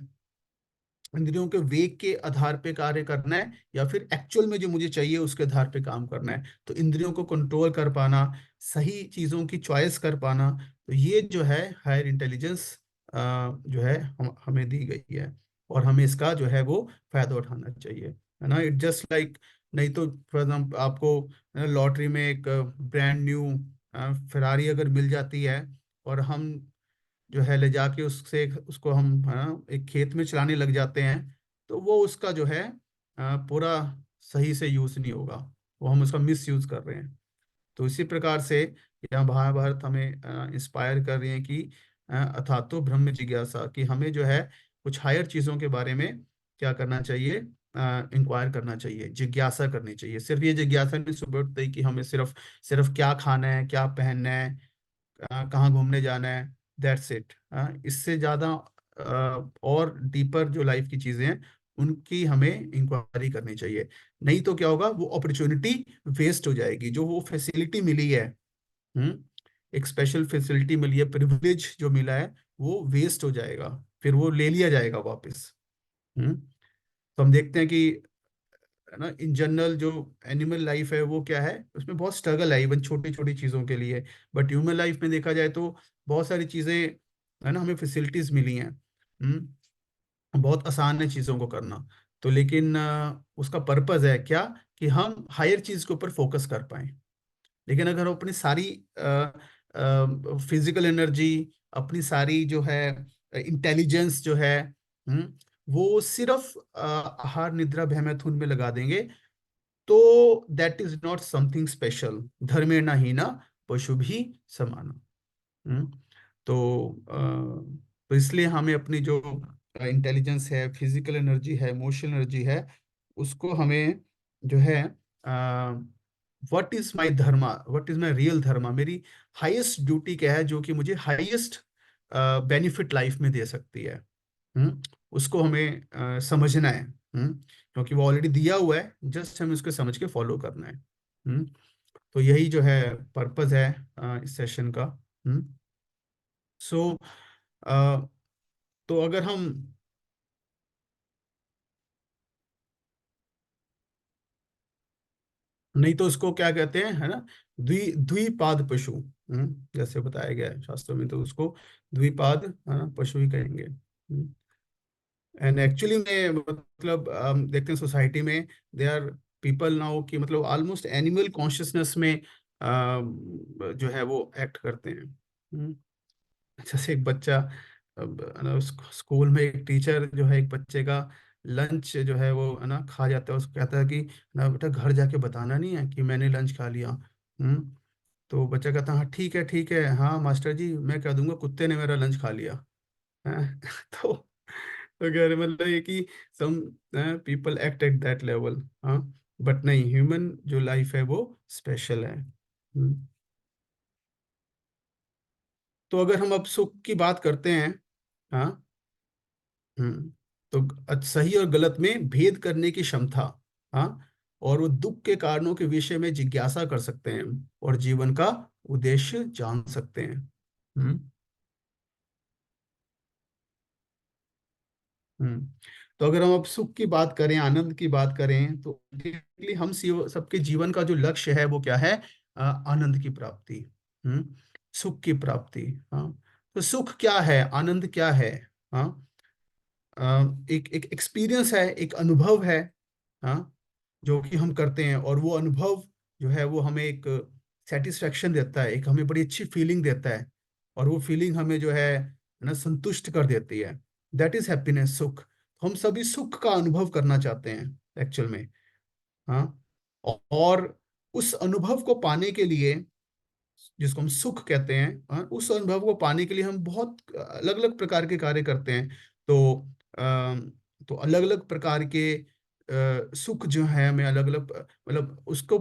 इंद्रियों के वेग के आधार पे कार्य करना है, या फिर एक्चुअल में जो मुझे चाहिए उसके आधार पे काम करना है। तो इंद्रियों को कंट्रोल कर पाना, सही चीजों की चॉइस कर पाना, तो ये जो है हायर इंटेलिजेंस जो है हमें दी गई है, और हमें इसका जो है वो फायदा उठाना चाहिए, है ना। इट जस्ट लाइक, नहीं तो फॉर एग्जाम्पल आपको लॉटरी में एक ब्रांड न्यू फेरारी अगर मिल जाती है, और हम जो है ले जाके उससे उसको हम, हाँ, एक खेत में चलाने लग जाते हैं, तो वो उसका जो है पूरा सही से यूज नहीं होगा, वो हम उसका मिस यूज कर रहे हैं। तो इसी प्रकार से यहाँ महाभारत हमें इंस्पायर कर रही है कि अथातो ब्रह्म जिज्ञासा, कि हमें जो है कुछ हायर चीजों के बारे में क्या करना चाहिए, इंक्वायर करना चाहिए, जिज्ञासा करनी चाहिए। सिर्फ ये जिज्ञासा नहीं सुबह उठते ही कि हमें सिर्फ सिर्फ क्या खाना है, क्या पहनना है, कहाँ घूमने जाना है, दैट्स इट। इससे ज्यादा और डीपर जो लाइफ की चीजें हैं उनकी हमें इंक्वायरी करनी चाहिए। नहीं तो क्या होगा, वो अपॉर्चुनिटी वेस्ट हो जाएगी, जो वो फैसिलिटी मिली है, हम्म, एक स्पेशल फैसिलिटी मिली है, प्रिविलेज जो मिला है, वो वेस्ट हो जाएगा, फिर वो ले लिया जाएगा वापस। हम्म। तो हम देखते हैं कि, है ना, इन जनरल जो एनिमल लाइफ है वो क्या है, उसमें बहुत स्ट्रगल है इवन छोटी छोटी चीजों के लिए। बट ह्यूमन लाइफ में देखा जाए तो बहुत सारी चीजें, है ना, हमें फैसिलिटीज मिली हैं, बहुत आसान है चीजों को करना। तो लेकिन उसका पर्पज है क्या, कि हम हायर चीज के ऊपर फोकस कर पाए। लेकिन अगर हम अपनी सारी फिजिकल एनर्जी, अपनी सारी जो है इंटेलिजेंस जो है, हम्म, वो सिर्फ आहार निद्रा भय मैथुन में लगा देंगे, तो that is not something special. धर्मेण हीना पशु भी समाना। हम्म। तो तो इसलिए हमें अपनी जो इंटेलिजेंस है, फिजिकल एनर्जी है, इमोशनल एनर्जी है, उसको हमें जो है, what is my dharma, what is my real dharma, मेरी हाईएस्ट ड्यूटी क्या है जो कि मुझे हाईएस्ट बेनिफिट लाइफ में दे सकती है, उसको हमें समझना है, क्योंकि वो ऑलरेडी दिया हुआ है, जस्ट हमें उसको समझ के फॉलो करना है। तो यही जो है पर्पस है इस सेशन का। सो तो अगर हम, नहीं तो उसको क्या कहते हैं, है ना, द्विपाद पशु, जैसे बताया गया है शास्त्रों में, तो उसको द्विपाद, पशु ही कहेंगे। एंड एक्चुअली में मतलब हम देखते हैं सोसाइटी में, दे आर पीपल नाउ की मतलब ऑलमोस्ट एनिमल कॉन्शियसनेस में जो है वो एक्ट करते हैं। जैसे एक बच्चा, अब है ना, स्कूल में एक टीचर जो है एक बच्चे का लंच जो है वो, है ना, खा जाता है, उसको कहता है कि ना बेटा घर जाके बताना नहीं है कि मैंने लंच खा लिया। तो बच्चा कहता है हाँ ठीक है, हाँ मास्टर जी मैं कह दूंगा कुत्ते ने मेरा लंच खा लिया। हैं? तो अगर मतलब ये कि some people act at that level, हाँ, बट नहीं, ह्यूमन जो लाइफ है वो स्पेशल है। तो अगर हम अब सुख की बात करते हैं, हाँ, हम्म, तो सही और गलत में भेद करने की क्षमता, हाँ, और वो दुख के कारणों के विषय में जिज्ञासा कर सकते हैं, और जीवन का उद्देश्य जान सकते हैं। हम्म। हम्म। तो अगर हम अब सुख की बात करें, आनंद की बात करें, तो ultimately हम सबके जीवन का जो लक्ष्य है वो क्या है, आनंद की प्राप्ति, हम्म, सुख की प्राप्ति। हाँ। तो सुख क्या है, आनंद क्या है, हाँ, एक एक एक्सपीरियंस है, एक अनुभव है, हाँ, जो कि हम करते हैं, और वो अनुभव जो है वो हमें एक सेटिस्फेक्शन देता है, एक हमें बड़ी अच्छी फीलिंग देता है, और वो फीलिंग हमें जो है ना संतुष्ट कर देती है। दैट इज हैप्पीनेस, सुख। हम सभी सुख का अनुभव करना चाहते हैं एक्चुअल में, हाँ। और उस अनुभव को पाने के लिए, जिसको हम सुख कहते हैं, उस अनुभव को पाने के लिए हम बहुत अलग अलग प्रकार के कार्य करते हैं। तो तो अलग अलग प्रकार के सुख जो है हमें अलग अलग, मतलब उसको,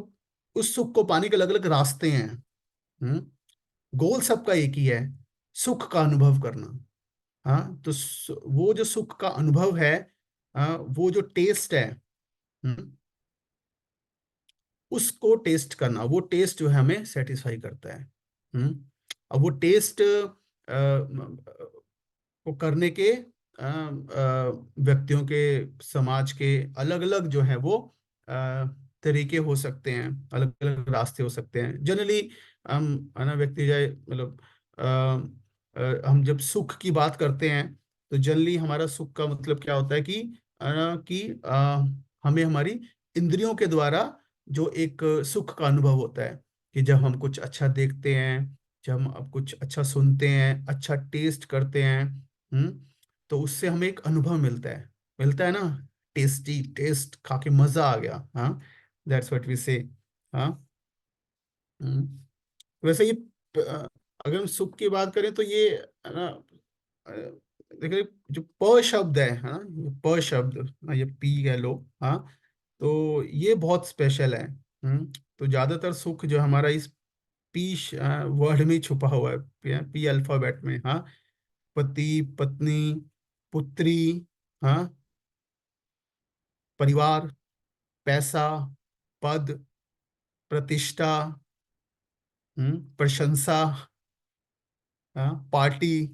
उस सुख को पाने के अलग अलग रास्ते हैं। हम्म। गोल सबका एक ही है, सुख का अनुभव करना। हाँ, तो वो जो सुख का अनुभव है, वो जो टेस्ट है, हम्म, उसको टेस्ट करना, वो टेस्ट जो है हमें सेटिस्फाई करता है। अब वो टेस्ट को करने के व्यक्तियों के, समाज के अलग अलग जो है वो अ, तरीके हो सकते हैं, अलग अलग रास्ते हो सकते हैं। जनरली हम, है ना, व्यक्ति जाए मतलब हम जब सुख की बात करते हैं, तो जनरली हमारा सुख का मतलब क्या होता है कि हमें हमारी इंद्रियों के द्वारा जो एक सुख का अनुभव होता है, कि जब हम कुछ अच्छा देखते हैं, जब हम अब कुछ अच्छा सुनते हैं, अच्छा टेस्ट करते हैं, तो उससे हमें एक अनुभव मिलता है ना, टेस्टी टेस्ट खा के मजा आ गया। हाँ, दैट्स व्हाट वी से। हाँ। वैसे ये अगर हम सुख की बात करें तो ये, है ना, देखिए जो प शब्द है ना, ये प शब्द, ये पी कह लो। हाँ, तो ये बहुत स्पेशल है। तो ज्यादातर सुख जो हमारा इस पी वर्ड में ही छुपा हुआ है, पी अल्फाबेट में। हाँ, पति, पत्नी, पुत्री, हाँ, परिवार, पैसा, पद, प्रतिष्ठा, प्रशंसा, हाँ, पार्टी,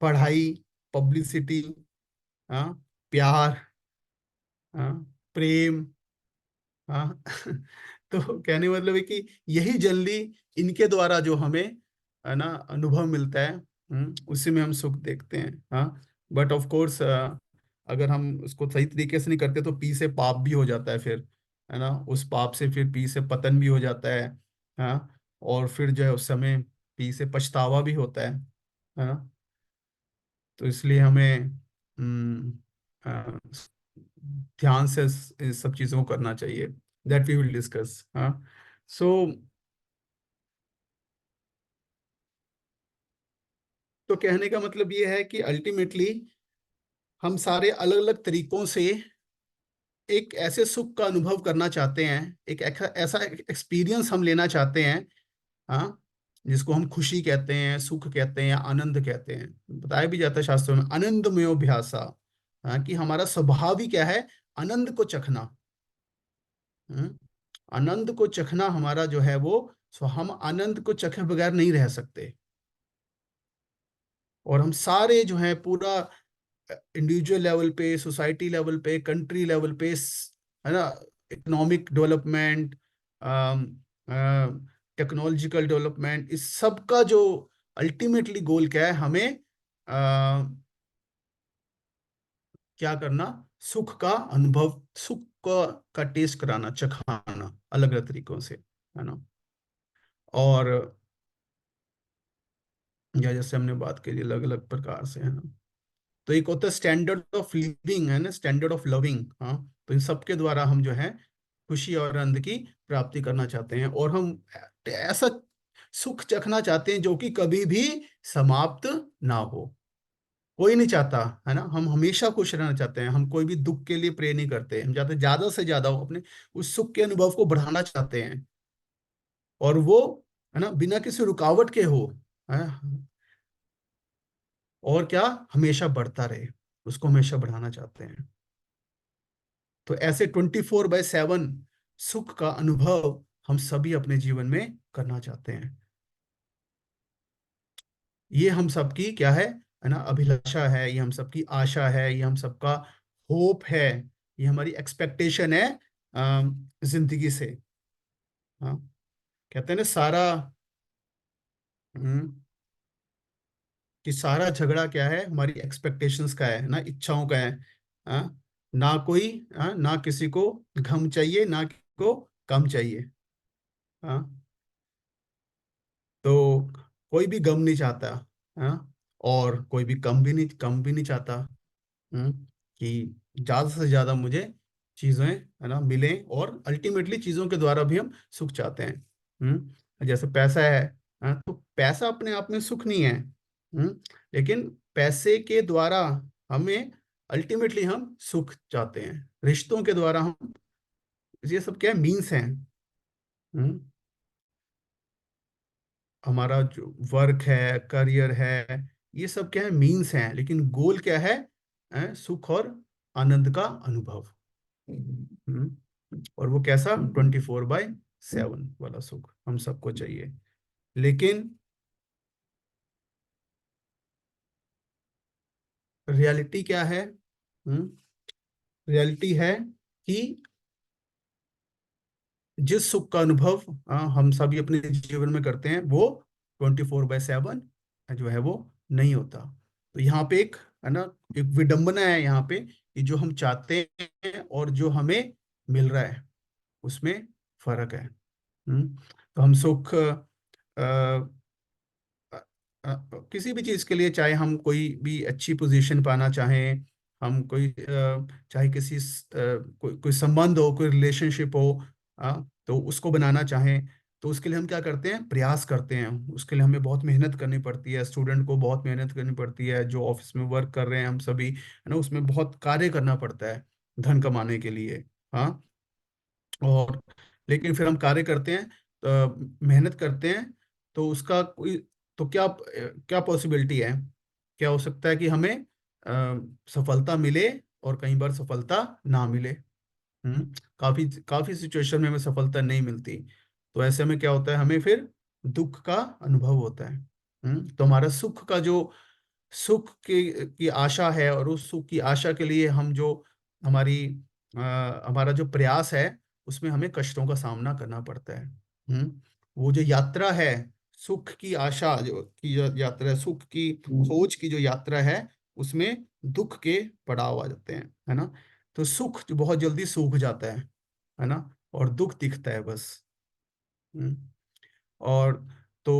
पढ़ाई, पब्लिसिटी, हाँ, प्यार, हाँ, प्रेम। हाँ। तो कहने का मतलब है कि यही जनरली इनके द्वारा जो हमें, है ना, अनुभव मिलता है, उसी में हम सुख देखते हैं। हाँ, बट ऑफ कोर्स अगर हम उसको सही तरीके से नहीं करते तो पी से पाप भी हो जाता है फिर, है ना, उस पाप से फिर पी से पतन भी हो जाता है। हाँ, और फिर जो है उस समय पी से पछतावा भी होता है ना। तो इसलिए हमें ध्यान से इस सब चीजों को करना चाहिए। That we will discuss. हाँ। सो तो कहने का मतलब ये है कि अल्टीमेटली हम सारे अलग अलग तरीकों से एक ऐसे सुख का अनुभव करना चाहते हैं, एक ऐसा एक्सपीरियंस हम लेना चाहते हैं। हाँ, जिसको हम खुशी कहते हैं, सुख कहते हैं, या आनंद कहते हैं। बताया भी जाता है शास्त्रों में, आनंदमयोभिलाषा। हाँ, कि हमारा स्वभाव ही क्या है, आनंद को चखना। हम्म, आनंद को चखना हमारा जो है वो, सो हम आनंद को चखे बगैर नहीं रह सकते। और हम सारे जो है पूरा इंडिविजुअल लेवल पे, सोसाइटी लेवल पे, कंट्री लेवल पे, है ना, इकोनॉमिक डेवलपमेंट, टेक्नोलॉजिकल डेवलपमेंट, इस सब का जो अल्टीमेटली गोल क्या है, हमें क्या करना, सुख का अनुभव, का टेस्ट कराना, चखाना अलग अलग तरीकों से, है ना। और या जैसे हमने बात करी अलग अलग प्रकार से, है ना। तो एक होता है स्टैंडर्ड ऑफ लिविंग, है ना, स्टैंडर्ड ऑफ लविंग। हाँ, तो इन सब के द्वारा हम जो है खुशी और आनंद की प्राप्ति करना चाहते हैं, और हम ऐसा सुख चखना चाहते हैं जो कि कभी भी समाप्त ना हो। कोई नहीं चाहता, है ना, हम हमेशा खुश रहना चाहते हैं। हम कोई भी दुख के लिए प्रे नहीं करते, हम चाहते हैं ज्यादा से ज्यादा हो, अपने उस सुख के अनुभव को बढ़ाना चाहते हैं। और वो, है ना, बिना किसी रुकावट के हो, है, और क्या, हमेशा बढ़ता रहे, उसको हमेशा बढ़ाना चाहते हैं। तो ऐसे 24/7 सुख का अनुभव हम सभी अपने जीवन में करना चाहते हैं। ये हम सबकी क्या है ना, अभिलाषा है, ये हम सबकी आशा है, ये हम सबका होप है, ये हमारी एक्सपेक्टेशन है जिंदगी से। हाँ, कहते हैं ना सारा, हम्म, कि सारा झगड़ा क्या है, हमारी एक्सपेक्टेशंस का है ना, इच्छाओं का है। हाँ, ना कोई, हाँ, ना किसी को घम चाहिए, ना किसी को कम चाहिए। हाँ, तो कोई भी गम नहीं चाहता, हाँ, और कोई भी कम भी नहीं चाहता। हम्म, कि ज्यादा से ज्यादा मुझे चीजें, है ना, मिलें, और अल्टीमेटली चीजों के द्वारा भी हम सुख चाहते हैं। जैसे पैसा है, हाँ, तो पैसा अपने आप में सुख नहीं है। लेकिन पैसे के द्वारा हमें अल्टीमेटली हम सुख चाहते हैं, रिश्तों के द्वारा हम, ये सब क्या मीन्स हैं। हम्म, हमारा जो वर्क है, करियर है, ये सब क्या है, मीन्स हैं, लेकिन गोल क्या है? सुख और आनंद का अनुभव। और वो कैसा? 24/7 वाला सुख हम सबको चाहिए। लेकिन रियलिटी क्या है? रियलिटी है कि जिस सुख का अनुभव हम सभी अपने जीवन में करते हैं, वो 24/7 जो है वो नहीं होता। तो यहाँ पे एक, है ना, एक विडंबना है यहाँ पे, कि जो हम चाहते हैं और जो हमें मिल रहा है, उसमें फर्क है। तो हम सुख अ, किसी भी चीज के लिए, चाहे हम कोई भी अच्छी पोजीशन पाना चाहें, हम कोई चाहे किसी कोई संबंध हो, कोई रिलेशनशिप हो, तो उसको बनाना चाहें, तो उसके लिए हम क्या करते हैं? प्रयास करते हैं। उसके लिए हमें बहुत मेहनत करनी पड़ती है, स्टूडेंट को बहुत मेहनत करनी पड़ती है, जो ऑफिस में वर्क कर रहे हैं हम सभी, है ना, उसमें बहुत कार्य करना पड़ता है धन कमाने के लिए। हाँ। और लेकिन फिर हम कार्य करते हैं, मेहनत करते हैं, तो उसका कोई, तो क्या क्या पॉसिबिलिटी है? क्या हो सकता है कि हमें सफलता मिले, और कई बार सफलता ना मिले। काफी काफी सिचुएशन में हमें सफलता नहीं मिलती। तो ऐसे में क्या होता है? हमें फिर दुख का अनुभव होता है। तो हमारा सुख का जो, सुख की आशा है, और उस सुख की आशा के लिए हम जो, हमारी हमारा जो प्रयास है, उसमें हमें कष्टों का सामना करना पड़ता है। वो जो यात्रा है, सुख की आशा जो यात्रा है, सुख की खोज की जो यात्रा है, उसमें दुख के पड़ाव आ जाते हैं, है ना। तो सुख जो बहुत जल्दी सूख जाता है ना, और दुख दिखता है बस। हम्म, और तो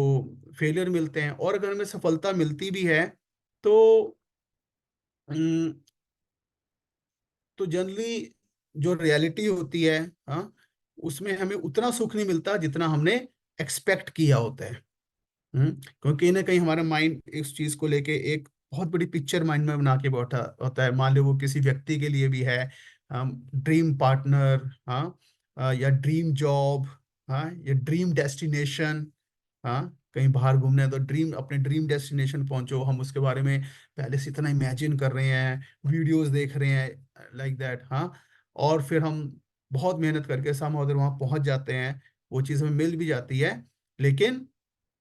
फेलियर मिलते हैं, और अगर हमें सफलता मिलती भी है, तो हम्म, तो जनरली जो रियलिटी होती है, हाँ, उसमें हमें उतना सुख नहीं मिलता जितना हमने एक्सपेक्ट किया होता है। क्योंकि कहीं ना कहीं हमारा माइंड इस चीज को लेके एक बहुत बड़ी पिक्चर माइंड में बना के बैठा होता है। मान लो वो किसी व्यक्ति के लिए भी है, ड्रीम पार्टनर, हाँ, या ड्रीम जॉब, हाँ, या ड्रीम डेस्टिनेशन। हाँ, कहीं बाहर घूमना है तो ड्रीम, अपने ड्रीम डेस्टिनेशन पहुंचो, हम उसके बारे में पहले से इतना इमेजिन कर रहे हैं, वीडियोस देख रहे हैं, लाइक दैट। हाँ। और फिर हम बहुत मेहनत करके सामने वहां पहुंच जाते हैं, वो चीज़ हमें मिल भी जाती है, लेकिन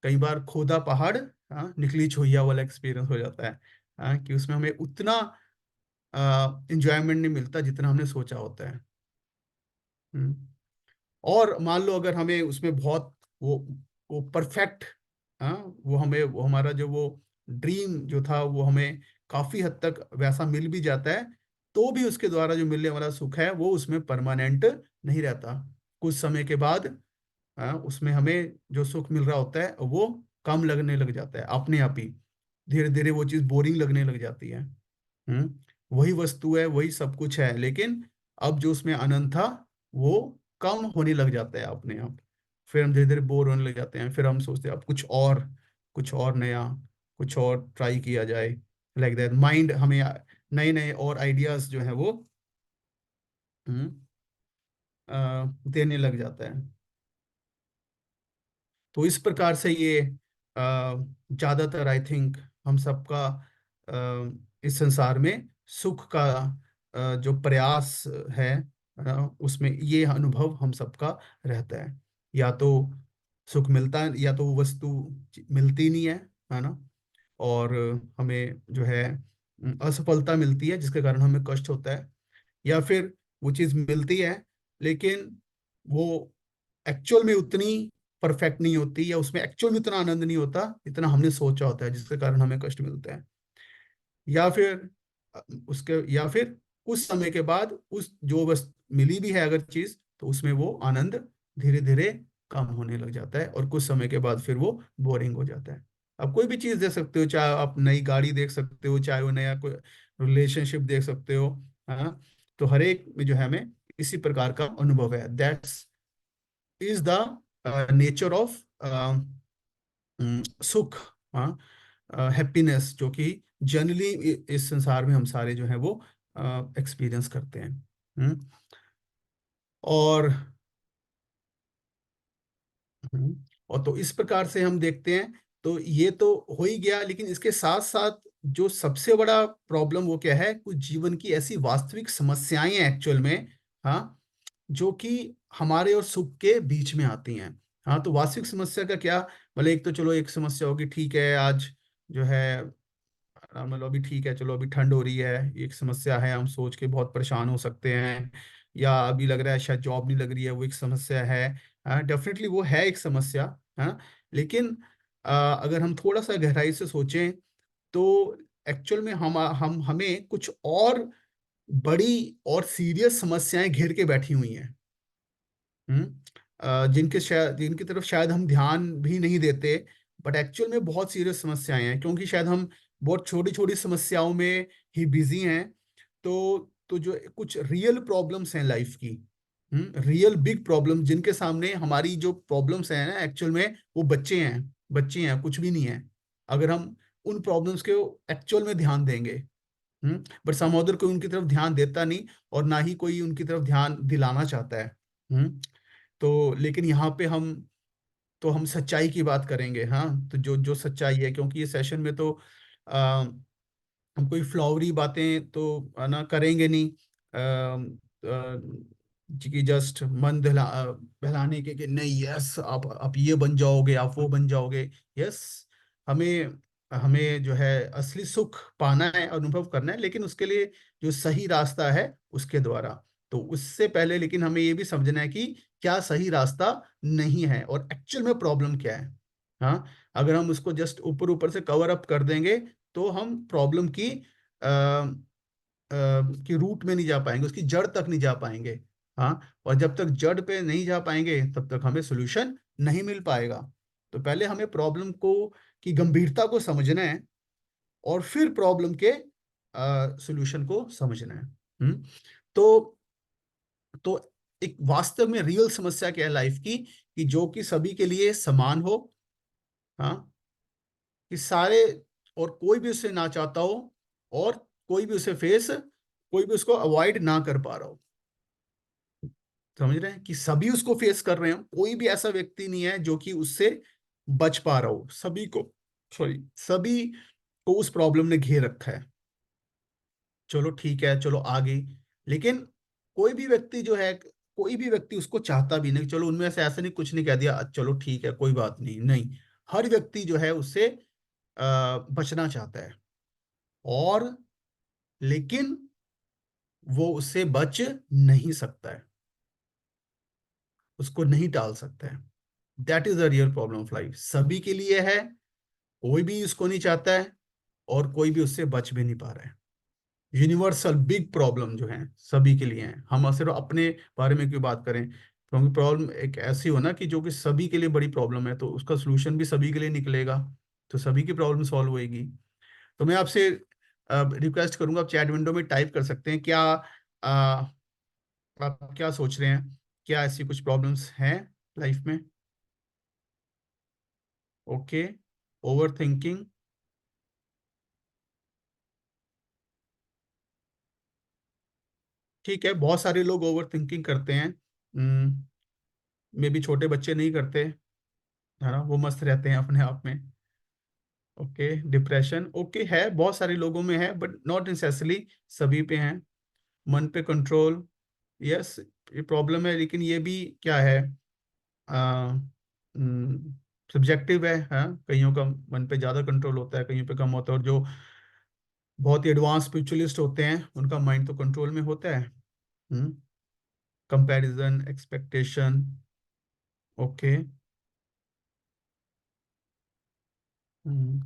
कई बार खोदा पहाड़, हाँ, निकली छोइया वाला एक्सपीरियंस हो जाता है। हाँ, कि उसमें हमें उतना इंजॉयमेंट नहीं मिलता जितना हमने सोचा होता है। हम्म। और मान लो अगर हमें उसमें बहुत वो परफेक्ट, हाँ, वो हमारा जो वो ड्रीम जो था, वो हमें काफी हद तक वैसा मिल भी जाता है, तो भी उसके द्वारा जो मिलने वाला सुख है, वो उसमें परमानेंट नहीं रहता। कुछ समय के बाद, हाँ, उसमें हमें जो सुख मिल रहा होता है, वो कम लगने लग जाता है अपने आप ही। धीरे धीरे वो चीज बोरिंग लगने लग जाती है। वही वस्तु है, वही सब कुछ है, लेकिन अब जो उसमें आनंद था, वो कम होने लग जाता है अपने आप। फिर हम धीरे धीरे बोर होने लग जाते हैं, फिर हम सोचते हैं अब कुछ और नया, कुछ और ट्राई किया जाए, लाइक दैट। माइंड हमें नए नए और आइडियाज जो है वो हम्म, देने लग जाता है। तो इस प्रकार से ये ज्यादातर, आई थिंक, हम सबका इस संसार में सुख का जो प्रयास है, उसमें ये अनुभव हम सबका रहता है। या तो सुख मिलता है, या तो वो वस्तु मिलती नहीं है ना, और हमें जो है असफलता मिलती है, जिसके कारण हमें कष्ट होता है। या फिर वो चीज मिलती है, लेकिन वो एक्चुअल में उतनी परफेक्ट नहीं होती, या उसमें एक्चुअल में उतना आनंद नहीं होता जितना हमने सोचा होता है, जिसके कारण हमें कष्ट मिलता है। या फिर या फिर कुछ समय के बाद उस जो बस मिली भी है अगर चीज, तो उसमें वो आनंद धीरे धीरे कम होने लग जाता है, और कुछ समय के बाद फिर वो बोरिंग हो जाता है। आप कोई भी चीज देख सकते हो, चाहे आप नई गाड़ी देख सकते हो, चाहे वो नया कोई रिलेशनशिप देख सकते हो। हाँ। तो हर एक में जो है हमें इसी प्रकार का अनुभव है। That's is the nature of सुख, हाँ, हैप्पीनेस, जो कि जनरली इस संसार में हम सारे जो है वो एक्सपीरियंस करते हैं। हम्म, और हम्म, और तो इस प्रकार से हम देखते हैं तो ये तो हो ही गया, लेकिन इसके साथ साथ जो सबसे बड़ा प्रॉब्लम वो क्या है, कुछ जीवन की ऐसी वास्तविक समस्याएं हैं एक्चुअल में, हाँ, जो कि हमारे और सुख के बीच में आती हैं। हाँ, तो वास्तविक समस्या का क्या, मतलब एक तो चलो एक समस्या होगी, ठीक है आज जो है मतलब अभी ठीक है, चलो अभी ठंड हो रही है, एक समस्या है, हम सोच के बहुत परेशान हो सकते हैं। या अभी लग रहा है शायद जॉब नहीं लग रही है, वो एक समस्या है। डेफिनेटली वो है एक समस्या। हाँ, लेकिन अगर हम थोड़ा सा गहराई से सोचें तो एक्चुअल में हम हमें कुछ और बड़ी और सीरियस समस्याएं घेर के बैठी हुई हैं। जिनकी तरफ शायद हम ध्यान भी नहीं देते, बट एक्चुअल में बहुत सीरियस समस्याएं हैं, क्योंकि शायद हम बहुत छोटी छोटी समस्याओं में ही बिजी हैं। तो जो कुछ रियल प्रॉब्लम्स हैं लाइफ की, रियल बिग प्रॉब्लम जिनके सामने हमारी जो प्रॉब्लम्स हैं ना, एक्चुअल में वो बच्चे हैं, कुछ भी नहीं है। अगर हम उन प्रॉब्लम्स के एक्चुअल में ध्यान देंगे, बट समहाउ कोई उनकी तरफ ध्यान देता नहीं, और ना ही कोई उनकी तरफ ध्यान दिलाना चाहता है। तो लेकिन यहाँ पे हम सच्चाई की बात करेंगे। हाँ, तो जो जो सच्चाई है, क्योंकि ये सेशन में तो आ, हम कोई फ्लावरी बातें तो ना करेंगे नहीं, कि जस्ट मन बहलाने के कि नहीं यस आप ये बन जाओगे, आप वो बन जाओगे। यस, हमें हमें जो है असली सुख पाना है, अनुभव करना है, लेकिन उसके लिए जो सही रास्ता है उसके द्वारा। तो उससे पहले लेकिन हमें ये भी समझना है कि क्या सही रास्ता नहीं है, और एक्चुअल में प्रॉब्लम क्या है। हाँ, अगर हम उसको जस्ट ऊपर ऊपर से कवर अप कर देंगे तो हम प्रॉब्लम की रूट में नहीं जा पाएंगे, उसकी जड़ तक नहीं जा पाएंगे। हाँ, और जब तक जड़ पे नहीं जा पाएंगे तब तक हमें सोल्यूशन नहीं मिल पाएगा। तो पहले हमें प्रॉब्लम को की गंभीरता को समझना है, और फिर प्रॉब्लम के सोल्यूशन को समझना है। तो तो एक वास्तव में रियल समस्या क्या है लाइफ की, कि जो कि सभी के लिए समान हो। हाँ, कि सारे, और कोई भी उसे ना चाहता हो, और कोई भी उसे कोई भी उसको अवॉइड ना कर पा रहा हो। समझ रहे हैं कि सभी उसको फेस कर रहे हो, कोई भी ऐसा व्यक्ति नहीं है जो कि उससे बच पा रहा हो। सभी को, सभी को उस प्रॉब्लम ने घेर रखा है। चलो ठीक है, चलो आगे, लेकिन कोई भी व्यक्ति जो है, कोई भी व्यक्ति उसको चाहता भी नहीं। चलो उनमें से ऐसा नहीं, कुछ नहीं कह दिया चलो ठीक है कोई बात नहीं, नहीं, हर व्यक्ति जो है उससे बचना चाहता है, और लेकिन वो उससे बच नहीं सकता है, उसको नहीं टाल सकता है। That is the real problem of life, सभी के लिए है, कोई भी उसको नहीं चाहता है, और कोई भी उससे बच भी नहीं पा रहा है। यूनिवर्सल बिग प्रॉब्लम जो है सभी के लिए है। हम सिर्फ अपने बारे में क्यों बात करें, क्योंकि प्रॉब्लम एक ऐसी हो ना कि जो कि सभी के लिए बड़ी प्रॉब्लम है, तो उसका सोल्यूशन भी सभी के लिए निकलेगा, तो सभी की प्रॉब्लम सॉल्व होएगी। तो मैं आपसे रिक्वेस्ट करूंगा, आप चैट विंडो में टाइप कर सकते हैं क्या, आप क्या सोच रहे हैं, क्या ऐसी कुछ प्रॉब्लम्स हैं लाइफ में। Okay, over thinking. ठीक है, बहुत सारे लोग ओवर थिंकिंग करते हैं, मे भी छोटे बच्चे नहीं करते, है ना, वो मस्त रहते हैं अपने आप में। ओके, डिप्रेशन ओके है, बहुत सारे लोगों में है, बट नॉट नेसेसरली सभी पे है। मन पे कंट्रोल, यस, ये प्रॉब्लम है, लेकिन ये भी क्या है, सब्जेक्टिव है। हाँ, कईयों का मन पे ज्यादा कंट्रोल होता है, कईयों पे कम होता है, और जो बहुत ही एडवांस स्पिरिचुअलिस्ट होते हैं उनका माइंड तो कंट्रोल में होता है। Comparison, expectation. ओके। हम्म।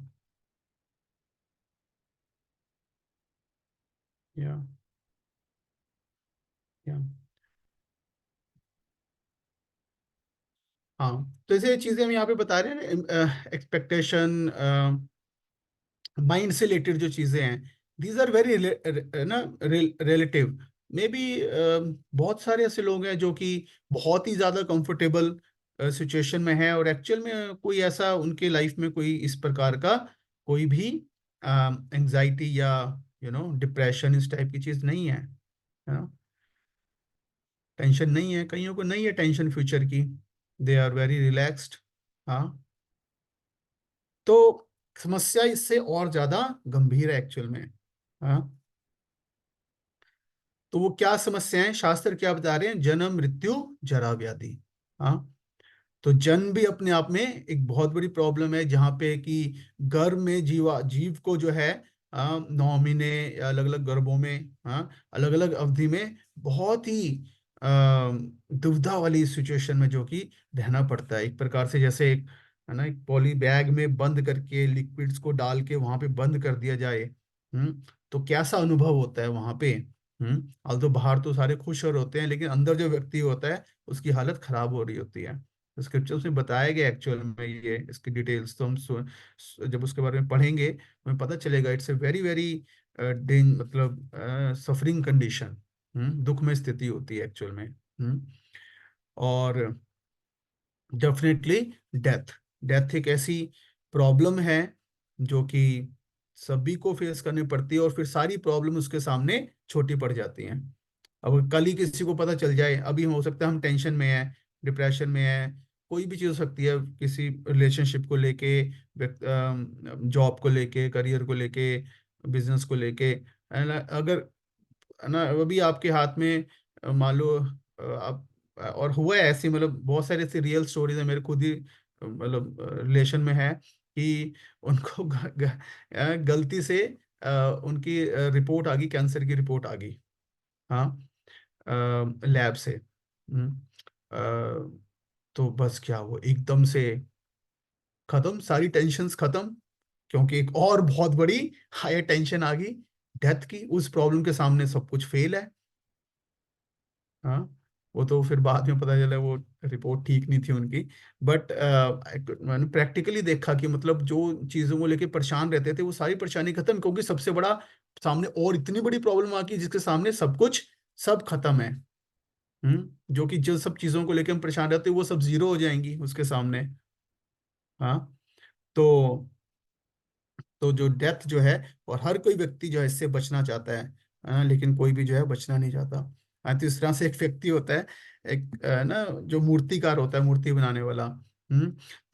या या हाँ, तो ऐसे चीजें हम यहाँ पे बता रहे हैं ना, एक्सपेक्टेशन, माइंड से रिलेटेड जो चीजें हैं, दीज आर वेरी ना रिलेटिव। मे बी बहुत सारे ऐसे लोग हैं जो कि बहुत ही ज्यादा कंफर्टेबल सिचुएशन में है, और एक्चुअल में कोई ऐसा उनके लाइफ में कोई इस प्रकार का कोई भी एंजाइटी या डिप्रेशन इस टाइप की चीज नहीं है। टेंशन नहीं है, कईयों को नहीं है टेंशन फ्यूचर की, दे आर वेरी रिलैक्स्ड। हाँ, तो समस्या इससे और ज्यादा गंभीर है एक्चुअल में। हाँ, तो वो क्या समस्याएं शास्त्र क्या बता रहे हैं? जन्म, मृत्यु, जरा, व्याधि। हाँ, तो जन्म भी अपने आप में एक बहुत बड़ी प्रॉब्लम है, जहाँ पे कि गर्भ में जीव को जो है 9 महीने अलग अलग गर्भों में, हाँ, अलग अलग अवधि में बहुत ही दुविधा वाली सिचुएशन में जो कि रहना पड़ता है। एक प्रकार से जैसे एक, है ना, एक पॉली बैग में बंद करके लिक्विड्स को डाल के वहां पे बंद कर दिया जाए। तो कैसा अनुभव होता है वहां पे? हाल तो बाहर तो सारे खुश और होते हैं, लेकिन अंदर जो व्यक्ति होता है उसकी हालत खराब हो रही होती है। स्क्रिप्चर्स में बताया गया एक्चुअल में, ये इसकी डिटेल्स तो हम जब उसके बारे में पढ़ेंगे हमें पता चलेगा। इट्स ए वेरी वेरी डेंज, मतलब सफरिंग कंडीशन, दुख में स्थिति होती है एक्चुअल में। और डेफिनेटली डेथ, डेथ एक ऐसी प्रॉब्लम है जो कि सभी को फेस करनी पड़ती है, और फिर सारी प्रॉब्लम उसके सामने छोटी पड़ जाती हैं। अब कल ही किसी को पता चल जाए, अभी हो सकता है हम टेंशन में है, डिप्रेशन में है, कोई भी चीज़ हो सकती है, किसी रिलेशनशिप को लेके, जॉब को लेके, करियर को लेके, बिजनेस को लेके, है ना? अगर, है ना, अभी आपके हाथ में मान लो आप, और हुआ है ऐसी, मतलब बहुत सारी ऐसी रियल स्टोरीज है, मेरे खुद ही मतलब रिलेशन में है कि उनको गलती से उनकी रिपोर्ट आ गई, कैंसर की रिपोर्ट आ गई। हाँ, लैब से। तो बस क्या, वो एकदम से खत्म, सारी टेंशन्स खत्म, क्योंकि एक और बहुत बड़ी हायर टेंशन आ गई, डेथ की। उस प्रॉब्लम के सामने सब कुछ फेल है। हाँ, वो तो फिर बाद में पता चला वो रिपोर्ट ठीक नहीं थी उनकी। बट मैंने प्रैक्टिकली देखा कि मतलब जो चीजों को लेके परेशान रहते थे वो सारी परेशानी खत्म, क्योंकि सबसे बड़ा सामने और इतनी बड़ी प्रॉब्लम आ गई जिसके सामने सब कुछ, सब खत्म है। जो कि जो सब चीजों को लेके हम परेशान रहते हैं वो सब जीरो हो जाएंगी उसके सामने। हाँ, तो जो डेथ जो है, और हर कोई व्यक्ति जो है इससे बचना चाहता है, लेकिन कोई भी जो है बचना नहीं चाहता। तो इस तरह से एक व्यक्ति होता है, एक ना, जो मूर्तिकार होता है, मूर्ति बनाने वाला।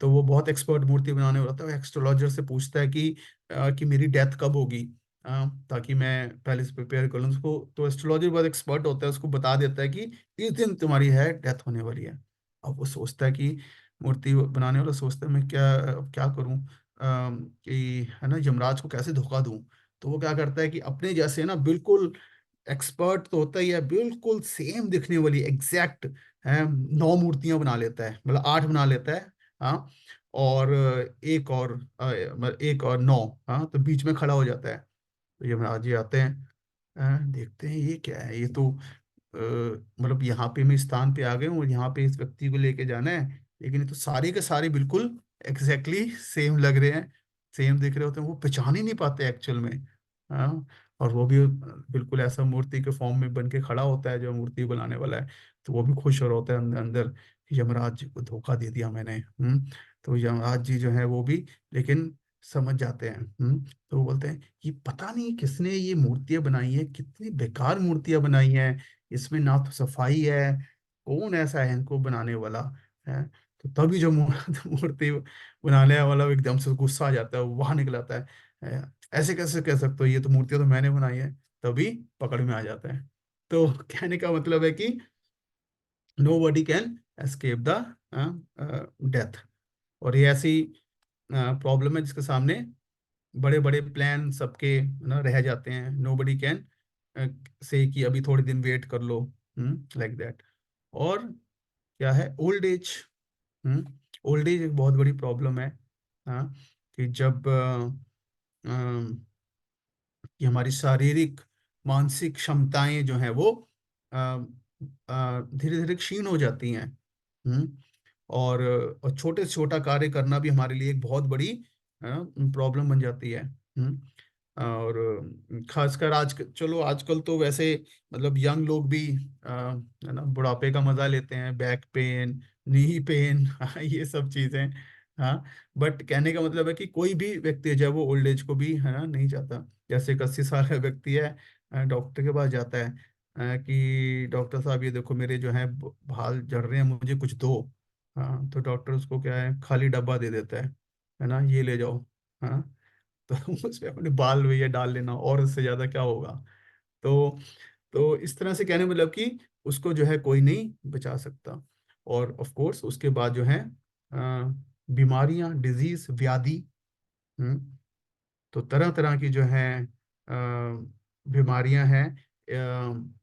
तो वो बहुत एक्सपर्ट मूर्ति बनाने वाला होता है, एस्ट्रोलॉजर से पूछता है कि मेरी डेथ कब होगी, ताकि मैं पहले से प्रिपेयर कर लूँ उसको। तो एस्ट्रोलॉजर बहुत एक्सपर्ट होता है, उसको बता देता है कि इस दिन तुम्हारी है डेथ होने वाली है। अब वो सोचता है कि, मूर्ति बनाने वाला सोचता है मैं क्या, अब क्या करूं, कि, है ना, यमराज को कैसे धोखा दूं। तो वो क्या करता है कि अपने जैसे ना, बिल्कुल एक्सपर्ट तो होता ही है, बिल्कुल सेम दिखने वाली एग्जैक्ट है 9 मूर्तियां बना लेता है, मतलब 8 बना लेता है। हाँ, और मतलब एक और 9, हाँ, तो बीच में खड़ा हो जाता है। तो यमराज जी आते हैं, देखते हैं ये क्या है, ये तो मतलब यहाँ पे मैं स्थान पे आ गए हूँ और यहाँ पे इस व्यक्ति को लेके जाना है, लेकिन ये तो सारे के सारे बिल्कुल एग्जैक्टली सेम लग रहे हैं, सेम दिख रहे होते हैं, वो पहचान ही नहीं पाते एक्चुअल में। हाँ, और वो भी बिल्कुल ऐसा मूर्ति के फॉर्म में बन के खड़ा होता है जो मूर्ति बनाने वाला है। तो वो भी खुश हो रहा होता है अंदर अंदर कि यमराज जी को धोखा दे दिया मैंने। तो यमराज जी जो है वो भी, लेकिन समझ जाते हैं। तो वो बोलते हैं ये पता नहीं किसने ये मूर्तियां बनाई है, कितनी बेकार मूर्तियां बनाई हैं, इसमें ना तो सफाई है, कौन ऐसा है इनको बनाने वाला है। तो तभी जो मूर्ति बनाने वाला वो एकदम से गुस्सा आ जाता है, वो वहां निकल आता है, ऐसे कैसे कह सकते हो, ये तो मूर्तियां तो मैंने बनाई है। तभी पकड़ में आ जाता है। तो कहने का मतलब है कि nobody can escape the death. और ये ऐसी प्रॉब्लम है जिसके सामने बड़े बड़े प्लान सबके ना रह जाते हैं। नो बडी कैन से कि अभी थोड़े दिन वेट कर लो, लाइक दैट। और क्या है, ओल्ड एज। ओल्ड एज एक बहुत बड़ी प्रॉब्लम है। हाँ, कि जब कि हमारी शारीरिक मानसिक क्षमताएं जो हैं वो धीरे धीरे क्षीण हो जाती हैं। हम्म और छोटे से छोटा कार्य करना भी हमारे लिए एक बहुत बड़ी प्रॉब्लम बन जाती है। और खासकर आज, चलो आजकल तो वैसे मतलब यंग लोग भी है ना, बुढ़ापे का मजा लेते हैं, बैक पेन, नी पेन, ये सब चीजें। हाँ, बट कहने का मतलब है कि कोई भी व्यक्ति है, चाहे वो ओल्ड एज को भी, है ना, नहीं चाहता। जैसे एक 80 साल का व्यक्ति है, डॉक्टर के पास जाता है, कि डॉक्टर साहब ये देखो मेरे जो है बाल झड़ रहे हैं, मुझे कुछ दो। हाँ, तो डॉक्टर उसको क्या है, खाली डब्बा दे देता है। है ना, ये ले जाओ। हाँ, तो उसमें अपने बाल भैया डाल लेना, और उससे ज्यादा क्या होगा। तो इस तरह से कहने मतलब कि उसको जो है कोई नहीं बचा सकता। और ऑफ कोर्स उसके बाद जो है बीमारियां, डिजीज, व्याधि। हम्म, तो तरह तरह की जो है बीमारियां हैं,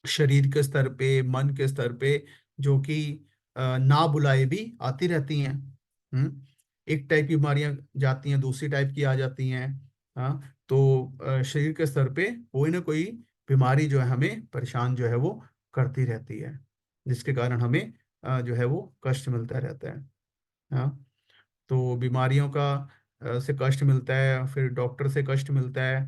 शरीर के स्तर पे, मन के स्तर पे, जो कि ना बुलाए भी आती रहती हैं। एक टाइप की बीमारियां जाती हैं, दूसरी टाइप की आ जाती हैं। हाँ, तो शरीर के स्तर पे कोई ना कोई बीमारी जो है हमें परेशान जो है वो करती रहती है, जिसके कारण हमें जो है वो कष्ट मिलता रहता है। हाँ, तो बीमारियों का से कष्ट मिलता है, फिर डॉक्टर से कष्ट मिलता है।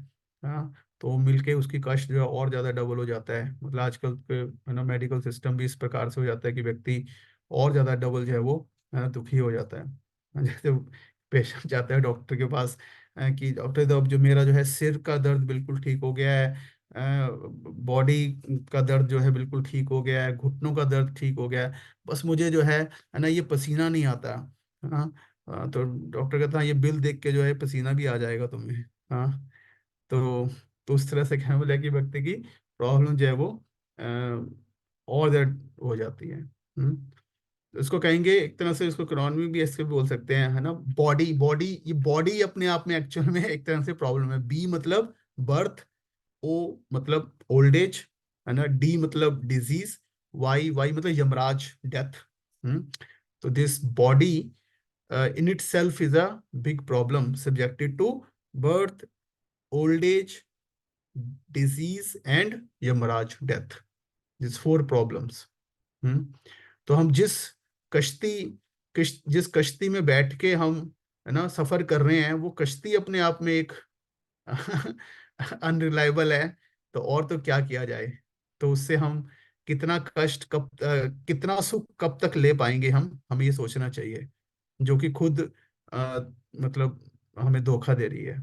हाँ, तो मिलके उसकी कष्ट जो है और ज़्यादा डबल हो जाता है। मतलब आजकल के है ना मेडिकल सिस्टम भी इस प्रकार से हो जाता है कि व्यक्ति और ज़्यादा डबल जो है वो दुखी हो जाता है। जैसे पेशेंट जाता है डॉक्टर के पास कि डॉक्टर, तो अब जो मेरा जो है सिर का दर्द बिल्कुल ठीक हो गया है, बॉडी का दर्द जो है बिल्कुल ठीक हो गया है, घुटनों का दर्द ठीक हो गया है, बस मुझे जो है ना ये पसीना नहीं आता। हाँ, तो डॉक्टर कहता है ये बिल देख के जो है पसीना भी आ जाएगा तुम्हें। हाँ, तो उस तरह से क्या बोला कि व्यक्ति की प्रॉब्लम जो है वो और ज्यादा हो जाती है। इसको कहेंगे एक तरह से, इसको इकोनॉमी भी ऐसे बोल सकते हैं, है ना। बॉडी बॉडी ये बॉडी अपने आप में एक्चुअल में एक तरह से प्रॉब्लम है। बी मतलब बर्थ, ओ मतलब ओल्ड एज, है ना, डी मतलब डिजीज, वाई वाई मतलब यमराज, डेथ। तो this body in itself is a big problem subjected to birth, old age, disease and Yamraj, death. these four problems। हम्म तो हम कश्ती जिस कश्ती में बैठ के हम, है ना, सफर कर रहे हैं, वो कश्ती अपने आप में एक अनरिलायबल है। तो और तो क्या किया जाए। तो उससे हम कितना कष्ट कब कितना सुख कब तक ले पाएंगे, हम हमें ये सोचना चाहिए, जो कि खुद अ, मतलब हमें धोखा दे रही है।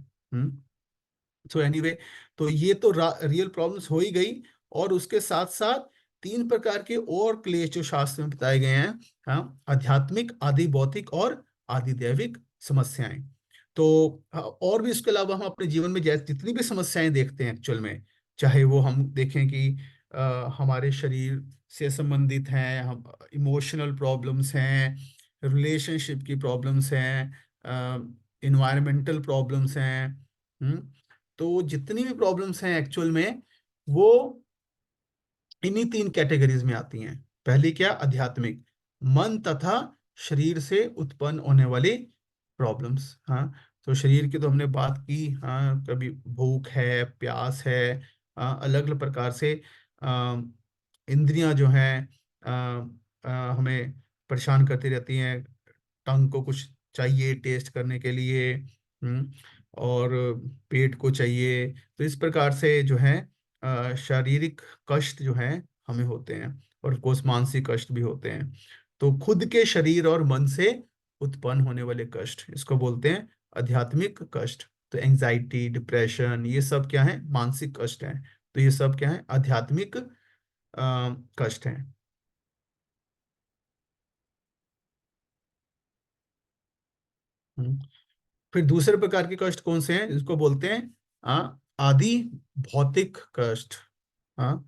सो एनीवे, तो ये तो रियल प्रॉब्लम्स हो ही गई। और उसके साथ साथ तीन प्रकार के और क्लेश जो शास्त्र में बताए गए हैं। हाँ, आध्यात्मिक, आदि भौतिक और आदि दैविक समस्याएं। तो और भी इसके अलावा हम अपने जीवन में जैसे जितनी भी समस्याएं देखते हैं एक्चुअल में, चाहे वो हम देखें कि हमारे शरीर से संबंधित हैं, हम इमोशनल प्रॉब्लम्स हैं, रिलेशनशिप की प्रॉब्लम्स हैं, इन्वायरमेंटल प्रॉब्लम्स हैं। हम्म तो जितनी भी प्रॉब्लम्स हैं एक्चुअल में, वो इन्हीं तीन कैटेगरीज में आती हैं। पहली क्या, आध्यात्मिक, मन तथा शरीर से उत्पन्न होने वाली प्रॉब्लम्स। हाँ, तो शरीर की तो हमने बात की। हाँ, कभी भूख है, प्यास है, अलग अलग प्रकार से इंद्रियां जो हैं हमें परेशान करती रहती हैं। टंग को कुछ चाहिए टेस्ट करने के लिए। और पेट को चाहिए। तो इस प्रकार से जो है शारीरिक कष्ट जो है हमें होते हैं, और कोर्स मानसिक कष्ट भी होते हैं। तो खुद के शरीर और मन से उत्पन्न होने वाले कष्ट, इसको बोलते हैं आध्यात्मिक कष्ट। तो एंजाइटी, डिप्रेशन, ये सब क्या है, मानसिक कष्ट हैं। तो ये सब क्या है, आध्यात्मिक कष्ट हैं। हम्म। फिर दूसरे प्रकार के कष्ट कौन से हैं, इसको बोलते हैं आदि भौतिक कष्ट। हाँ,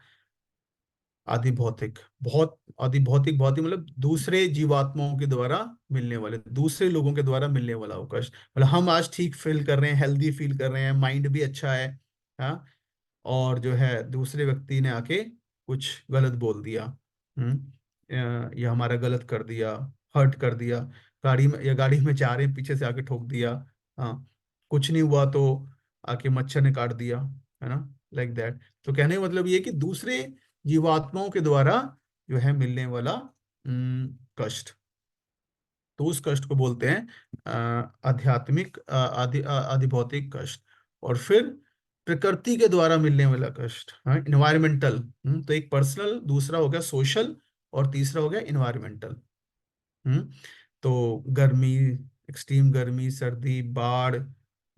आदि भौतिक, बहुत आदि भौतिक, भौतिक मतलब दूसरे जीवात्माओं के द्वारा मिलने वाले, दूसरे लोगों के द्वारा मिलने वाला वो कष्ट। मतलब हम आज ठीक फील कर रहे हैं, हेल्दी फील कर रहे हैं, माइंड भी अच्छा है। हाँ, और जो है दूसरे व्यक्ति ने आके कुछ गलत बोल दिया। या हमारा गलत कर दिया, हर्ट कर दिया, गाड़ी में, या गाड़ी में जा रहे हैं पीछे से आके ठोक दिया। हाँ, कुछ नहीं हुआ तो आके मच्छर ने काट दिया, है ना, लाइक दैट। तो कहने का मतलब ये कि दूसरे जीवात्माओं के द्वारा जो है मिलने वाला कष्ट, तो उस कष्ट को बोलते हैं आध्यात्मिक आदि भौतिक कष्ट। और फिर प्रकृति के द्वारा मिलने वाला कष्ट, हाँ, इन्वायरमेंटल। तो एक पर्सनल, दूसरा हो गया सोशल, और तीसरा हो गया इन्वायरमेंटल। हम्म तो गर्मी, एक्सट्रीम गर्मी, सर्दी, बाढ़,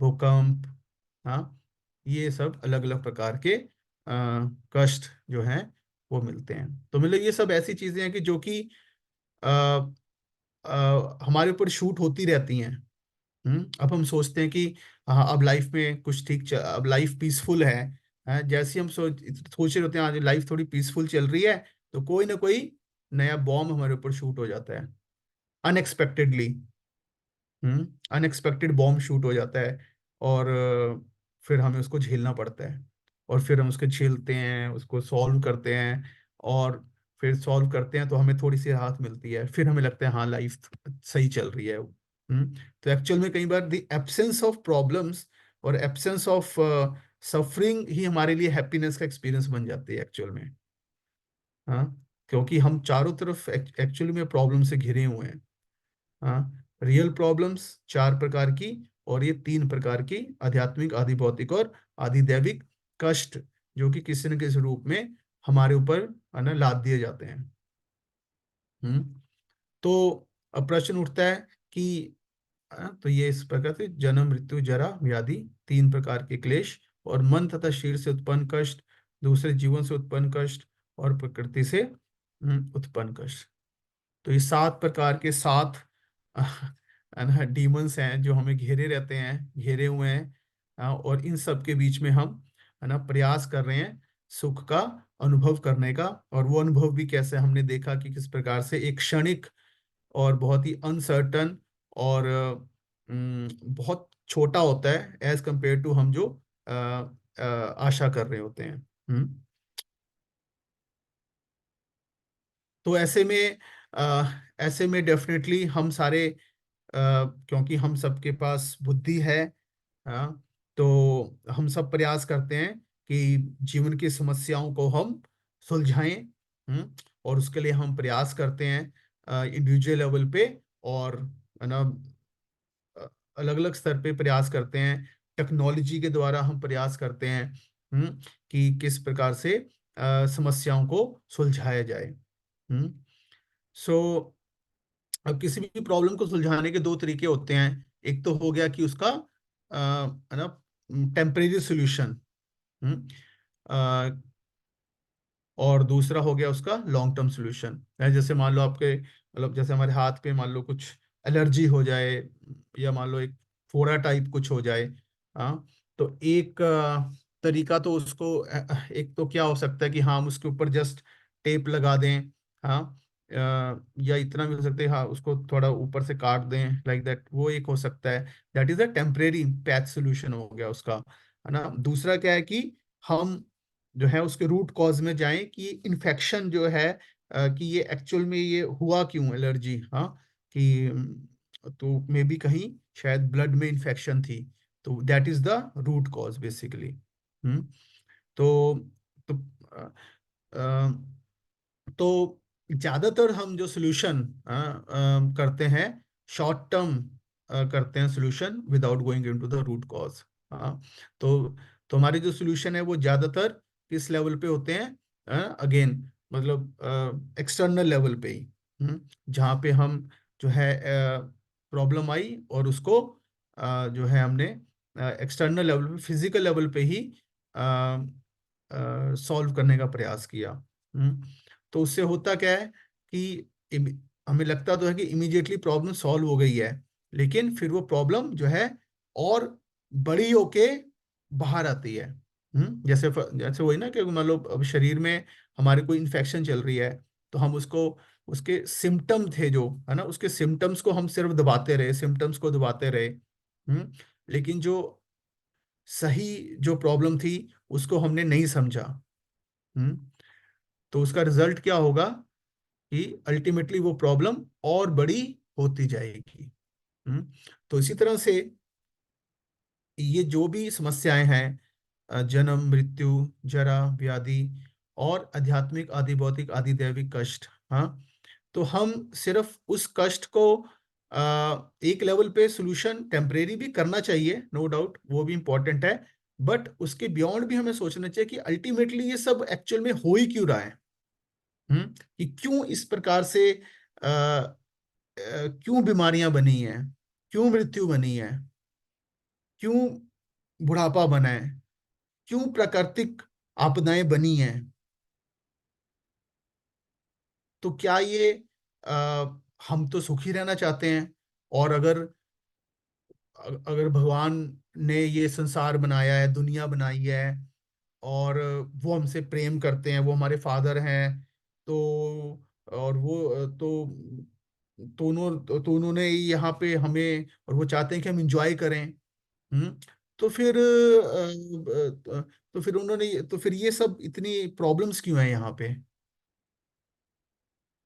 भूकंप। हाँ, ये सब अलग अलग प्रकार के कष्ट जो हैं वो मिलते हैं। तो मतलब ये सब ऐसी चीजें हैं कि जो कि हमारे ऊपर शूट होती रहती हैं। अब हम सोचते हैं कि हाँ, अब लाइफ में कुछ अब लाइफ पीसफुल है। जैसे ही हम सोच रहे होते हैं आज लाइफ थोड़ी पीसफुल चल रही है, तो कोई ना कोई नया बॉम्ब हमारे ऊपर शूट हो जाता है अनएक्सपेक्टेडली। अनएक्सपेक्टेड बॉम्ब शूट हो जाता है, और फिर हमें उसको झेलना पड़ता है, और फिर हम उसको झेलते हैं, उसको सॉल्व करते हैं, और फिर सॉल्व करते हैं तो हमें थोड़ी सी राहत मिलती है, फिर हमें लगता है हाँ लाइफ सही चल रही है। तो एक्चुअल में कई बार द एब्सेंस ऑफ प्रॉब्लम्स और एब्सेंस ऑफ सफरिंग ही हमारे लिए हैप्पीनेस का एक्सपीरियंस बन जाती है एक्चुअल में। हाँ, क्योंकि हम चारों तरफ एक्चुअली में प्रॉब्लम से घिरे हुए हैं। हाँ, रियल प्रॉब्लम्स चार प्रकार की, और ये तीन प्रकार की, आध्यात्मिक, आदि भौतिक और आदि दैविक कष्ट, जो कि किसी न किसी रूप में हमारे ऊपर है ना लाद दिए जाते हैं। हम्म तो अब प्रश्न उठता है कि तो ये इस प्रकार से जन्म, मृत्यु, जरा, व्याधि, तीन प्रकार के क्लेश, और मन तथा शरीर से उत्पन्न कष्ट, दूसरे जीवन से उत्पन्न कष्ट, और प्रकृति से उत्पन्न कष्ट। तो ये सात प्रकार के सात डीमंस हैं जो हमें घेरे रहते हैं, घेरे हुए हैं। और इन सब के बीच में हम है ना प्रयास कर रहे हैं सुख का अनुभव करने का। और वो अनुभव भी कैसे, हमने देखा कि किस प्रकार से एक क्षणिक और बहुत ही अनसर्टन और बहुत छोटा होता है एज कंपेयर टू हम जो आशा कर रहे होते हैं। हम्म तो ऐसे में डेफिनेटली हम सारे, क्योंकि हम सबके पास बुद्धि है, हाँ, तो हम सब प्रयास करते हैं कि जीवन की समस्याओं को हम सुलझाएं। और उसके लिए हम प्रयास करते हैं इंडिविजुअल लेवल पे, और है ना अलग अलग स्तर पे प्रयास करते हैं। टेक्नोलॉजी के द्वारा हम प्रयास करते हैं कि किस प्रकार से समस्याओं को सुलझाया जाए। हम्म सो अब किसी भी प्रॉब्लम को सुलझाने के दो तरीके होते हैं। एक तो हो गया कि उसका है ना टेम्परेरी सोल्यूशन, और दूसरा हो गया उसका लॉन्ग टर्म सोल्यूशन है। जैसे मान लो आपके मतलब जैसे हमारे हाथ पे मान लो कुछ एलर्जी हो जाए, या मान लो एक फोड़ा टाइप कुछ हो जाए। हाँ, तो एक तरीका तो उसको एक तो क्या हो सकता है कि हाँ हम उसके ऊपर जस्ट टेप लगा दें। हाँ, या इतना भी हो सकता है हाँ उसको थोड़ा ऊपर से काट दें लाइक दैट, वो एक हो सकता है। That is a temporary patch solution हो गया उसका, है ना। दूसरा क्या है कि हम जो है उसके रूट कॉज में जाएं कि इन्फेक्शन जो है, कि ये एक्चुअल में ये हुआ क्यों एलर्जी। हाँ, कि तो मे बी कहीं शायद ब्लड में इन्फेक्शन थी, तो that is the root cause basically. Hmm तो तो अ, अ, तो ज्यादातर हम जो सोल्यूशन करते हैं, शॉर्ट टर्म करते हैं solution without going into the root cause. हाँ, तो तो हमारे जो सोल्यूशन है वो ज्यादातर किस लेवल पे होते हैं, अगेन मतलब एक्सटर्नल लेवल पे ही। जहाँ पे हम जो है प्रॉब्लम आई और उसको जो है हमने एक्सटर्नल लेवल पे, फिजिकल लेवल पे ही सॉल्व करने का प्रयास किया। तो उससे होता क्या है कि हमें लगता तो है कि इमीडिएटली प्रॉब्लम सॉल्व हो गई है, लेकिन फिर वो प्रॉब्लम जो है और बड़ी होके बाहर आती है। जैसे वही ना कि मान लो अब शरीर में हमारे कोई इन्फेक्शन चल रही है, तो हम उसको, उसके सिम्टम थे जो है ना, उसके सिम्टम्स को हम सिर्फ दबाते रहे, सिम्टम्स को दबाते रहे। लेकिन जो सही जो प्रॉब्लम थी उसको हमने नहीं समझा। हम्म तो उसका रिजल्ट क्या होगा कि अल्टीमेटली वो प्रॉब्लम और बड़ी होती जाएगी। हम्म तो इसी तरह से ये जो भी समस्याएं हैं, जन्म, मृत्यु, जरा, व्याधि, और आध्यात्मिक, आदि भौतिक, आदि दैविक कष्ट। हाँ, तो हम सिर्फ उस कष्ट को एक लेवल पे सोल्यूशन टेम्परेरी भी करना चाहिए, नो डाउट वो भी इम्पोर्टेंट है। बट उसके बियॉन्ड भी हमें सोचना चाहिए कि अल्टीमेटली ये सब एक्चुअल में हो ही क्यों रहा है। कि क्यों इस प्रकार से क्यों बीमारियां बनी हैं, क्यों मृत्यु बनी है, क्यों बुढ़ापा बना है, क्यों प्राकृतिक आपदाएं बनी हैं। तो क्या ये आ, हम तो सुखी रहना चाहते हैं, और अगर अगर भगवान ने ये संसार बनाया है, दुनिया बनाई है, और वो हमसे प्रेम करते हैं, वो हमारे फादर हैं, तो और वो तो उन्होंने यहाँ पे हमें, और वो चाहते हैं कि हम इंजॉय करें। हम्म। तो फिर तो फिर ये सब इतनी प्रॉब्लम्स क्यों है यहाँ पे?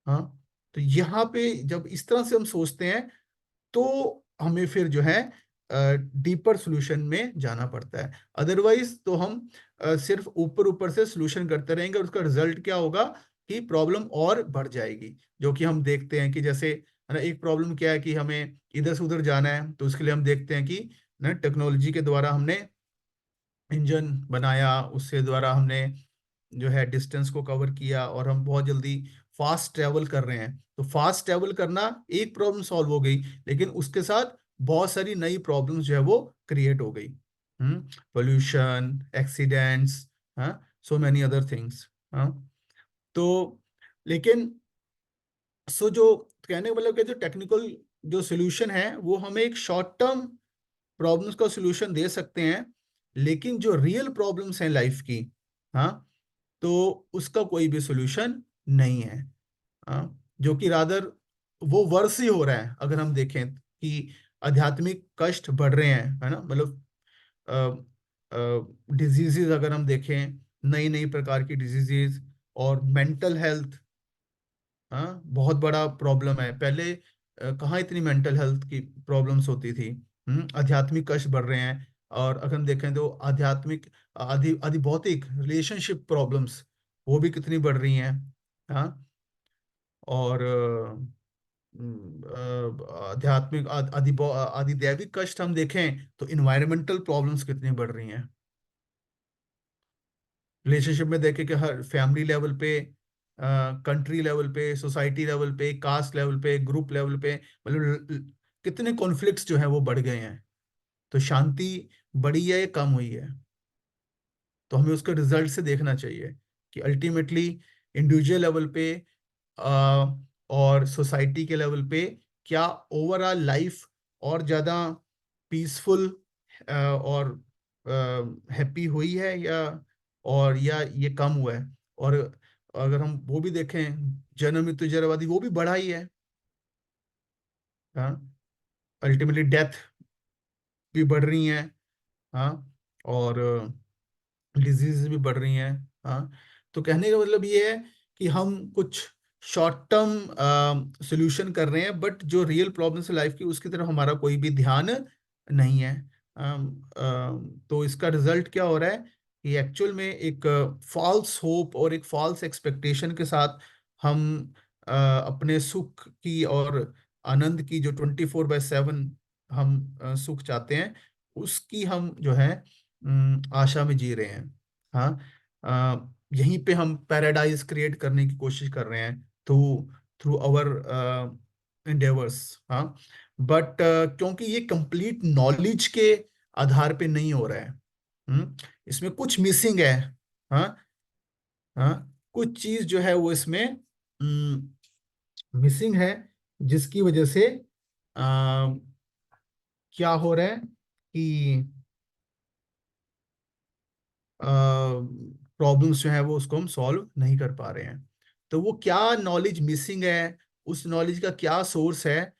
हाँ। तो यहाँ पे जब इस तरह से हम सोचते हैं, तो हमें फिर जो है डीपर सॉल्यूशन में जाना पड़ता है। अदरवाइज तो हम सिर्फ ऊपर ऊपर से सॉल्यूशन करते रहेंगे, और उसका रिजल्ट क्या होगा कि प्रॉब्लम और बढ़ जाएगी। जो कि हम देखते हैं कि जैसे, है ना, एक प्रॉब्लम क्या है कि हमें इधर से उधर जाना है, तो उसके लिए हम देखते हैं कि ना टेक्नोलॉजी के द्वारा हमने इंजन बनाया, उसके द्वारा हमने जो है डिस्टेंस को कवर किया, और हम बहुत जल्दी फास्ट ट्रेवल कर रहे हैं। तो फास्ट ट्रेवल करना एक प्रॉब्लम सॉल्व हो गई, लेकिन उसके साथ बहुत सारी नई प्रॉब्लम्स जो है वो क्रिएट हो गई। पोल्यूशन, एक्सीडेंट्स, हाँ, सो मैनी अदर थिंग्स। हाँ। तो लेकिन जो कहने का मतलब कि जो टेक्निकल जो सोल्यूशन है वो हमें एक शॉर्ट टर्म प्रॉब्लम्स का सोल्यूशन दे सकते हैं, लेकिन जो रियल प्रॉब्लम्स हैं लाइफ की, हाँ, तो उसका कोई भी सोल्यूशन नहीं है। हाँ। जो कि रादर वो वर्ष ही हो रहा है, अगर हम देखें कि आध्यात्मिक कष्ट बढ़ रहे हैं, है ना, मतलब डिजीजेज अगर हम देखें, नई नई प्रकार की डिजीजेज, और मेंटल हेल्थ, हाँ, बहुत बड़ा प्रॉब्लम है। पहले कहाँ इतनी मेंटल हेल्थ की प्रॉब्लम्स होती थी। आध्यात्मिक कष्ट बढ़ रहे हैं, और अगर हम देखें तो आध्यात्मिक आदि आदि भौतिक रिलेशनशिप प्रॉब्लम्स वो भी कितनी बढ़ रही हैं। हाँ। और आध्यात्मिक आदि दैविक कष्ट हम देखें तो इन्वायरमेंटल प्रॉब्लम्स कितनी बढ़ रही हैं। रिलेशनशिप में देखें कि हर फैमिली लेवल पे, कंट्री लेवल पे, सोसाइटी लेवल पे, कास्ट लेवल पे, ग्रुप लेवल पे, मतलब कितने कॉन्फ्लिक्ट्स जो है वो बढ़ गए हैं। तो शांति बढ़ी है या कम हुई है? तो हमें उसके रिजल्ट से देखना चाहिए कि अल्टीमेटली इंडिविजुअल लेवल पे और सोसाइटी के लेवल पे क्या ओवरऑल लाइफ और ज़्यादा पीसफुल और हैप्पी हुई है, या ये कम हुआ है। और अगर हम वो भी देखें, जन्म मृत्यु जरा आबादी वो भी बढ़ा ही है। हाँ। अल्टीमेटली डेथ भी बढ़ रही है। हाँ। और डिजीज भी बढ़ रही हैं। हाँ। तो कहने का मतलब ये है कि हम कुछ शॉर्ट टर्म सोल्यूशन कर रहे हैं, बट जो रियल प्रॉब्लम्स है लाइफ की उसकी तरफ हमारा कोई भी ध्यान नहीं है। तो इसका रिजल्ट क्या हो रहा है कि एक्चुअल में एक फॉल्स होप और एक फॉल्स एक्सपेक्टेशन के साथ हम अपने सुख की और आनंद की, जो 24/7 हम सुख चाहते हैं, उसकी हम जो है आशा में जी रहे हैं। हाँ। यहीं पे हम पैराडाइज क्रिएट करने की कोशिश कर रहे हैं थ्रू थ्रू आवर एंडेवर्स। हाँ। बट क्योंकि ये कंप्लीट नॉलेज के आधार पे नहीं हो रहा है। इसमें कुछ मिसिंग है। हाँ। हाँ। कुछ चीज जो है वो इसमें मिसिंग है, जिसकी वजह से क्या हो रहा है कि प्रॉब्लम्स जो है वो उसको हम सॉल्व नहीं कर पा रहे हैं। तो वो क्या नॉलेज मिसिंग है, उस नॉलेज का क्या सोर्स है,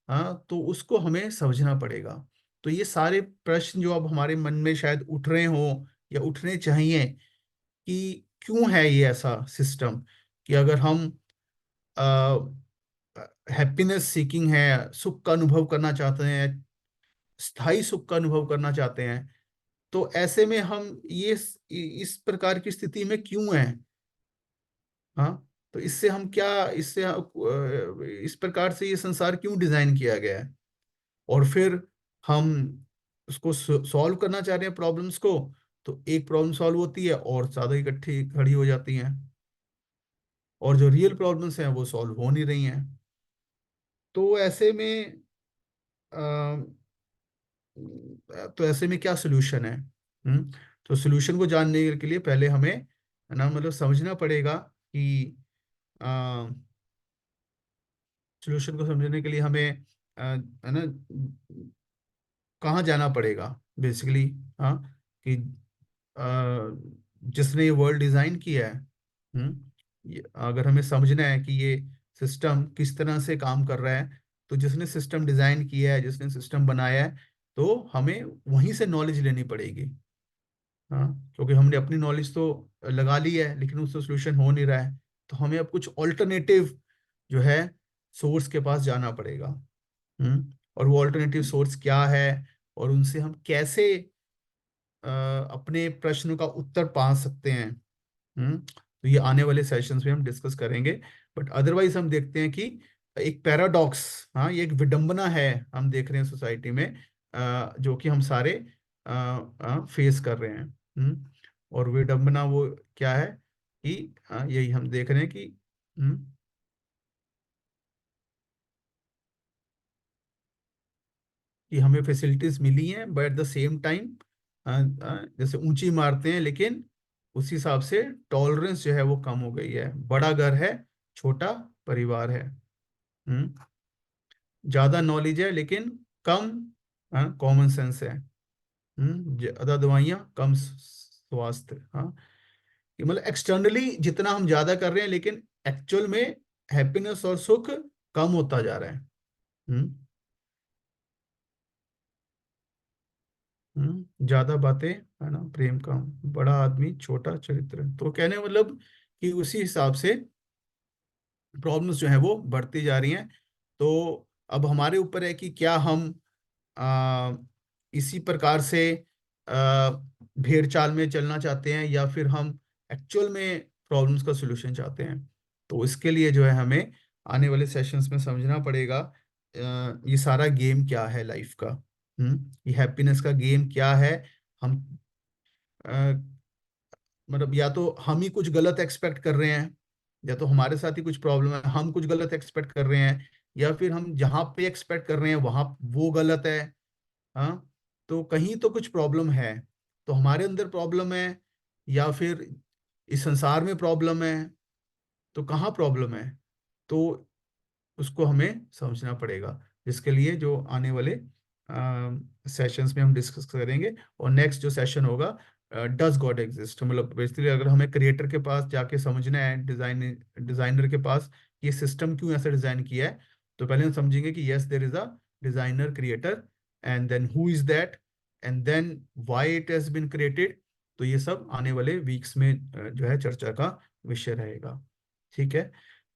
हाँ, तो उसको हमें समझना पड़ेगा। तो ये सारे प्रश्न जो अब हमारे मन में शायद उठ रहे हों या उठने चाहिए, कि क्यों है ये ऐसा सिस्टम, कि अगर हम हैप्पीनेस सीकिंग है, सुख का अनुभव करना चाहते हैं, स्थायी सुख का अनुभव करना चाहते हैं, तो ऐसे में हम ये इस प्रकार की स्थिति में क्यों हैं? हाँ। तो इससे हम क्या, इस प्रकार से ये संसार क्यों डिजाइन किया गया है? और फिर हम उसको सॉल्व करना चाह रहे हैं प्रॉब्लम्स को, तो एक प्रॉब्लम सॉल्व होती है और ज्यादा इकट्ठी खड़ी हो जाती हैं, और जो रियल प्रॉब्लम्स हैं वो सॉल्व हो नहीं रही हैं। तो ऐसे में क्या सोल्यूशन है? तो सोल्यूशन को जानने के लिए पहले हमें, है ना, मतलब समझना पड़ेगा कि सोल्यूशन को समझने के लिए हमें, है ना, कहाँ जाना पड़ेगा बेसिकली। हाँ, कि जिसने ये वर्ल्ड डिजाइन किया है, अगर हमें समझना है कि ये सिस्टम किस तरह से काम कर रहा है, तो जिसने सिस्टम डिजाइन किया है, जिसने सिस्टम बनाया है, तो हमें वहीं से नॉलेज लेनी पड़ेगी। हाँ, क्योंकि हमने अपनी नॉलेज तो लगा ली है, लेकिन उससे सोल्यूशन हो नहीं रहा है, तो हमें अब कुछ ऑल्टरनेटिव जो है सोर्स के पास जाना पड़ेगा। और वो ऑल्टरनेटिव सोर्स क्या है, और उनसे हम कैसे अपने प्रश्नों का उत्तर पा सकते हैं। तो ये आने वाले सेशंस में हम डिस्कस करेंगे। बट अदरवाइज हम देखते हैं कि एक पैराडॉक्स, हाँ, ये एक विडंबना है, हम देख रहे हैं सोसाइटी में, जो कि हम सारे फेस कर रहे हैं। और विडंबना वो क्या है कि यही हम देख रहे हैं कि हमें फैसिलिटीज मिली हैं, but at the same time जैसे ऊंची इमारतें हैं, लेकिन उस हिसाब से टॉलरेंस जो है वो कम हो गई है। बड़ा घर है, छोटा परिवार है। हम्म ज्यादा नॉलेज है, लेकिन कम कॉमन सेंस है। ज्यादा दवाइयाँ, कम स्वास्थ्य। हाँ, कि मतलब एक्सटर्नली जितना हम ज्यादा कर रहे हैं, लेकिन एक्चुअल में हैप्पीनेस और सुख कम होता जा रहा है। हम्म ज्यादा बातें, है ना, प्रेम कम। बड़ा आदमी छोटा चरित्र। तो कहने का मतलब कि उसी हिसाब से प्रॉब्लम्स जो है वो बढ़ती जा रही हैं। तो अब हमारे ऊपर है कि क्या हम आ, इसी प्रकार से आ, भेड़ चाल में चलना चाहते हैं, या फिर हम एक्चुअल में प्रॉब्लम्स का सलूशन चाहते हैं। तो इसके लिए जो है हमें आने वाले सेशंस में समझना पड़ेगा ये सारा गेम क्या है लाइफ का। ये हैप्पीनेस का गेम क्या है। हम मतलब या तो हम ही कुछ गलत एक्सपेक्ट कर रहे हैं, या तो हमारे साथ ही कुछ प्रॉब्लम है, हम कुछ गलत एक्सपेक्ट कर रहे हैं, या फिर हम जहाँ पे एक्सपेक्ट कर रहे हैं वहां वो गलत है। हाँ, तो कहीं तो कुछ प्रॉब्लम है। तो हमारे अंदर प्रॉब्लम है, या फिर इस संसार में प्रॉब्लम है, तो कहाँ प्रॉब्लम है। तो उसको हमें समझना पड़ेगा, जिसके लिए जो आने वाले सेशंस में हम डिस्कस करेंगे। और नेक्स्ट जो सेशन होगा, डज गॉड एग्जिस्ट, मतलब बेसिकली अगर हमें क्रिएटर के पास जाके समझना है, डिजाइनर के पास, ये सिस्टम क्यों ऐसा डिजाइन किया है, तो पहले हम समझेंगे कि yes there is a designer creator, and then who is that, and then why it has been created. तो ये सब आने वाले वीक्स में जो है चर्चा का विषय रहेगा। ठीक है।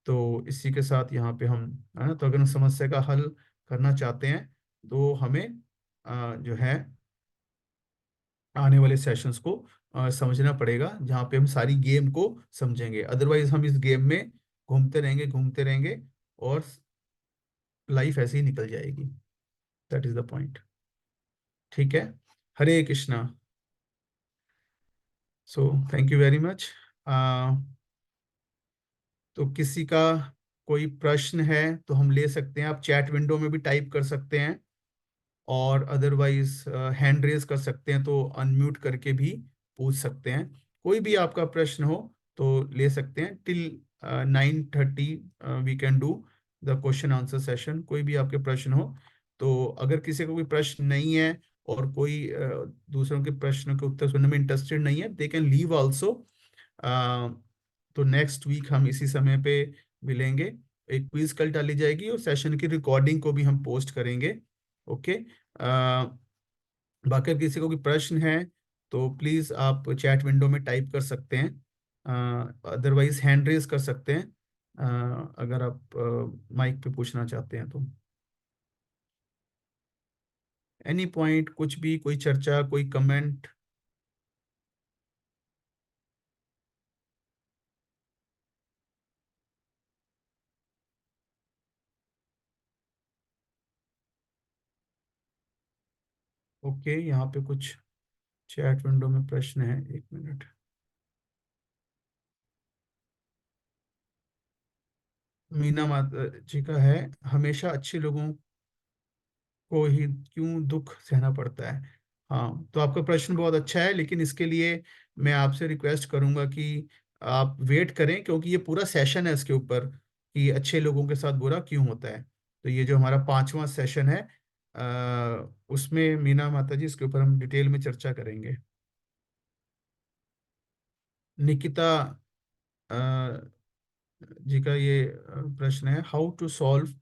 तो इसी के साथ यहाँ पे हम, है ना, तो अगर हम समस्या का हल करना चाहते हैं, तो हमें जो है आने वाले सेशंस को समझना पड़ेगा, जहाँ पे हम सारी गेम को समझेंगे। अदरवाइज हम इस गेम में घूमते रहेंगे, और लाइफ ऐसे ही निकल जाएगी। That is the point. ठीक है। Hare Krishna. So thank you very much. तो किसी का कोई प्रश्न है तो हम ले सकते हैं, आप चैट विंडो में भी टाइप कर सकते हैं, और अदरवाइज हैंड रेज कर सकते हैं, तो अनम्यूट करके भी पूछ सकते हैं। कोई भी आपका प्रश्न हो तो ले सकते हैं। Till 9:30 we can do the question answer session. कोई भी आपके प्रश्न हो, तो अगर किसी का कोई प्रश्न नहीं है, और कोई दूसरों के प्रश्नों के उत्तर सुनने में इंटरेस्टेड नहीं है, दे कैन लीव आल्सो। तो नेक्स्ट वीक हम इसी समय पे मिलेंगे। एक क्विज कल डाली जाएगी, और सेशन की रिकॉर्डिंग को भी हम पोस्ट करेंगे। ओके। बाकी अगर किसी को कोई प्रश्न है, तो प्लीज आप चैट विंडो में टाइप कर सकते हैं, अदरवाइज हैंड रेज कर सकते हैं, अगर आप माइक पे पूछना चाहते हैं तो। एनी पॉइंट, कुछ भी, कोई चर्चा, कोई कमेंट। ओके, यहाँ पे कुछ चैट विंडो में प्रश्न है, एक मिनट। मीना माता जी का है, हमेशा अच्छे लोगों को ही क्यों दुख सहना पड़ता है। हाँ, तो आपका प्रश्न बहुत अच्छा है, लेकिन इसके लिए मैं आपसे रिक्वेस्ट करूंगा कि आप वेट करें, क्योंकि ये पूरा सेशन है इसके ऊपर, कि अच्छे लोगों के साथ बुरा क्यों होता है। तो ये जो हमारा 5वां सेशन है, उसमें मीना माता जी इसके ऊपर हम डिटेल में चर्चा करेंगे। निकिता जी का ये प्रश्न है, हाउ टू सॉल्व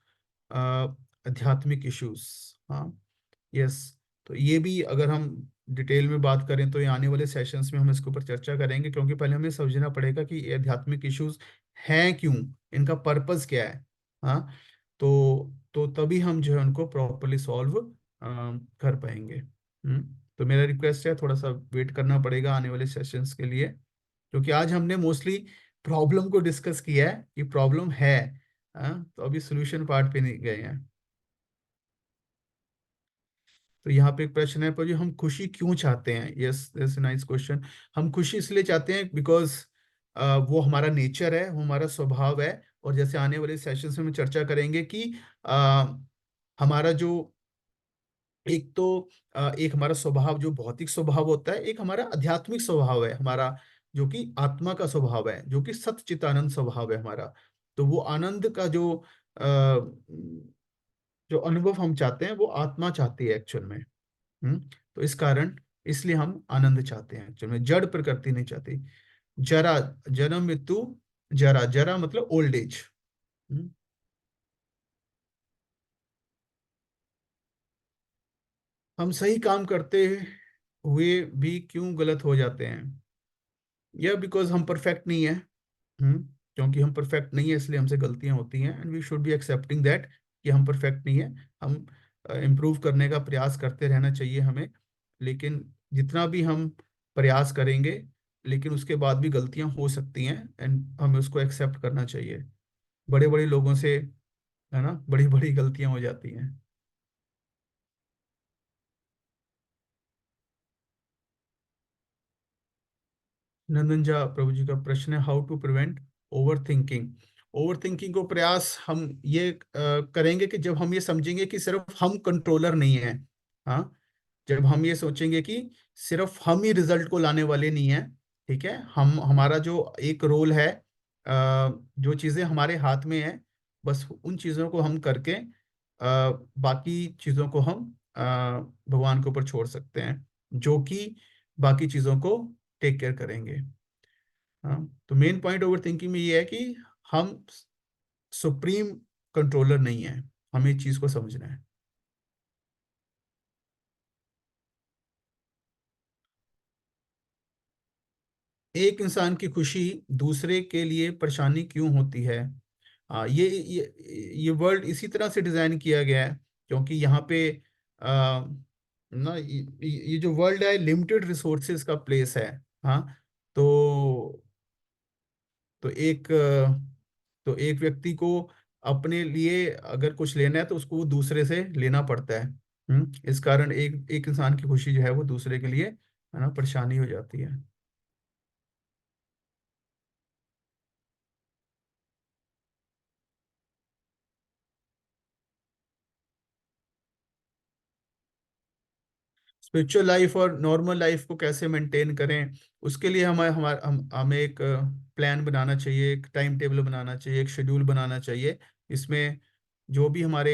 आध्यात्मिक इश्यूज। हाँ, यस। तो ये भी अगर हम डिटेल में बात करें तो ये आने वाले सेशंस में हम इसके ऊपर चर्चा करेंगे, क्योंकि पहले हमें समझना पड़ेगा कि ये आध्यात्मिक इश्यूज हैं क्यों, इनका पर्पस क्या है। हाँ, तो तभी हम जो है उनको प्रॉपरली सॉल्व कर पाएंगे। तो मेरा रिक्वेस्ट है, थोड़ा सा वेट करना पड़ेगा आने वाले सेशंस के लिए, क्योंकि आज हमने मोस्टली प्रॉब्लम को डिस्कस किया है कि प्रॉब्लम है। हाँ, तो अभी सोल्यूशन पार्ट पे नहीं गए हैं। तो यहाँ पे एक प्रश्न है, पर जो हम खुशी क्यों चाहते हैं, यस दैट्स नाइस क्वेश्चन। हम खुशी इसलिए चाहते हैं बिकॉज वो हमारा नेचर है, वो हमारा स्वभाव है। और जैसे आने वाले सेशंस में हम चर्चा करेंगे कि हमारा जो एक तो एक हमारा स्वभाव जो भौतिक स्वभाव होता है, एक हमारा आध्यात्मिक स्वभाव है हमारा, जो कि आत्मा का स्वभाव है, जो कि सच्चिदानंद स्वभाव है हमारा। तो वो आनंद का जो अनुभव हम चाहते हैं वो आत्मा चाहती है एक्चुअल में। हम्म तो इस कारण, इसलिए हम आनंद चाहते हैं एक्चुअल में, जड़ प्रकृति नहीं चाहती। जरा, जन्म मृत्यु, जरा, जरा मतलब ओल्ड एज। हम सही काम करते हुए भी क्यों गलत हो जाते हैं? यह बिकॉज हम परफेक्ट नहीं है। क्योंकि हम परफेक्ट नहीं है इसलिए हमसे गलतियां होती हैं, and we should be accepting that कि हम परफेक्ट नहीं है। हम इम्प्रूव करने का प्रयास करते रहना चाहिए हमें। लेकिन जितना भी हम प्रयास करेंगे, लेकिन उसके बाद भी गलतियां हो सकती हैं, एंड हमें उसको एक्सेप्ट करना चाहिए। बड़े बड़े लोगों से, है ना, बड़ी बड़ी गलतियां हो जाती हैं। नंदन झा प्रभु जी का प्रश्न है, how to prevent over thinking. Over thinking को प्रयास हम ये करेंगे कि जब हम ये समझेंगे कि सिर्फ हम कंट्रोलर नहीं है। हाँ, जब हम ये सोचेंगे कि सिर्फ हम ही रिजल्ट को लाने वाले नहीं है। ठीक है, हम हमारा जो एक रोल है, जो चीजें हमारे हाथ में है, बस उन चीजों को हम करके बाकी चीजों को हम भगवान के ऊपर छोड़ सकते हैं, जो कि बाकी चीजों को टेक केयर करेंगे। हाँ, तो मेन पॉइंट ओवर थिंकिंग में ये है कि हम सुप्रीम कंट्रोलर नहीं है, हमें इस चीज को समझना है। एक इंसान की खुशी दूसरे के लिए परेशानी क्यों होती है? ये वर्ल्ड इसी तरह से डिजाइन किया गया है, क्योंकि यहाँ पे आ, ना ये जो वर्ल्ड है लिमिटेड रिसोर्सेज का प्लेस है। हाँ, तो तो एक व्यक्ति को अपने लिए अगर कुछ लेना है तो उसको वो दूसरे से लेना पड़ता है। इस कारण एक एक इंसान की खुशी जो है वो दूसरे के लिए, है ना, परेशानी हो जाती है। स्पिरिचुअल लाइफ और नॉर्मल लाइफ को कैसे मेंटेन करें, उसके लिए हमें एक प्लान बनाना चाहिए, एक टाइम टेबल बनाना चाहिए, एक शेड्यूल बनाना चाहिए। इसमें जो भी हमारे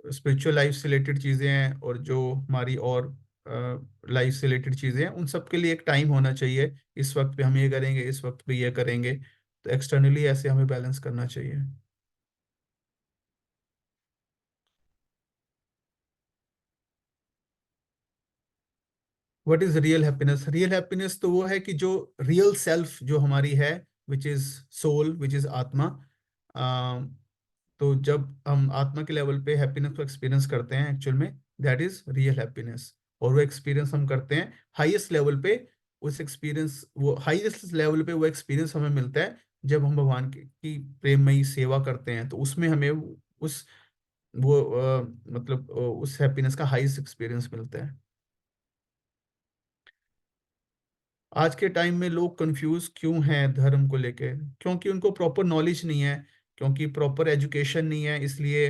स्पिरिचुअल लाइफ से रिलेटेड चीज़ें हैं और जो हमारी और लाइफ से रिलेटेड चीज़ें हैं, उन सब के लिए एक टाइम होना चाहिए। इस वक्त पे हम ये करेंगे, इस वक्त पे ये करेंगे। तो एक्सटर्नली ऐसे हमें बैलेंस करना चाहिए। What is real happiness? Real happiness तो वो है कि जो रियल सेल्फ जो हमारी है, which is soul, which is atma. तो जब हम आत्मा के लेवल पे हैप्पीनेस को एक्सपीरियंस करते हैं एक्चुअल में, दैट इज रियल हैप्पीनेस। और वो एक्सपीरियंस हम करते हैं हाईएस्ट लेवल पे। उस एक्सपीरियंस, वो हाईएस्ट लेवल पे वो एक्सपीरियंस हमें मिलता है जब हम भगवान की प्रेममयी सेवा करते हैं, तो उसमें हमें उस मतलब उस हैप्पीनेस का हाईएस्ट एक्सपीरियंस मिलता है। आज के टाइम में लोग कंफ्यूज क्यों हैं धर्म को लेके? क्योंकि उनको प्रॉपर नॉलेज नहीं है, क्योंकि प्रॉपर एजुकेशन नहीं है, इसलिए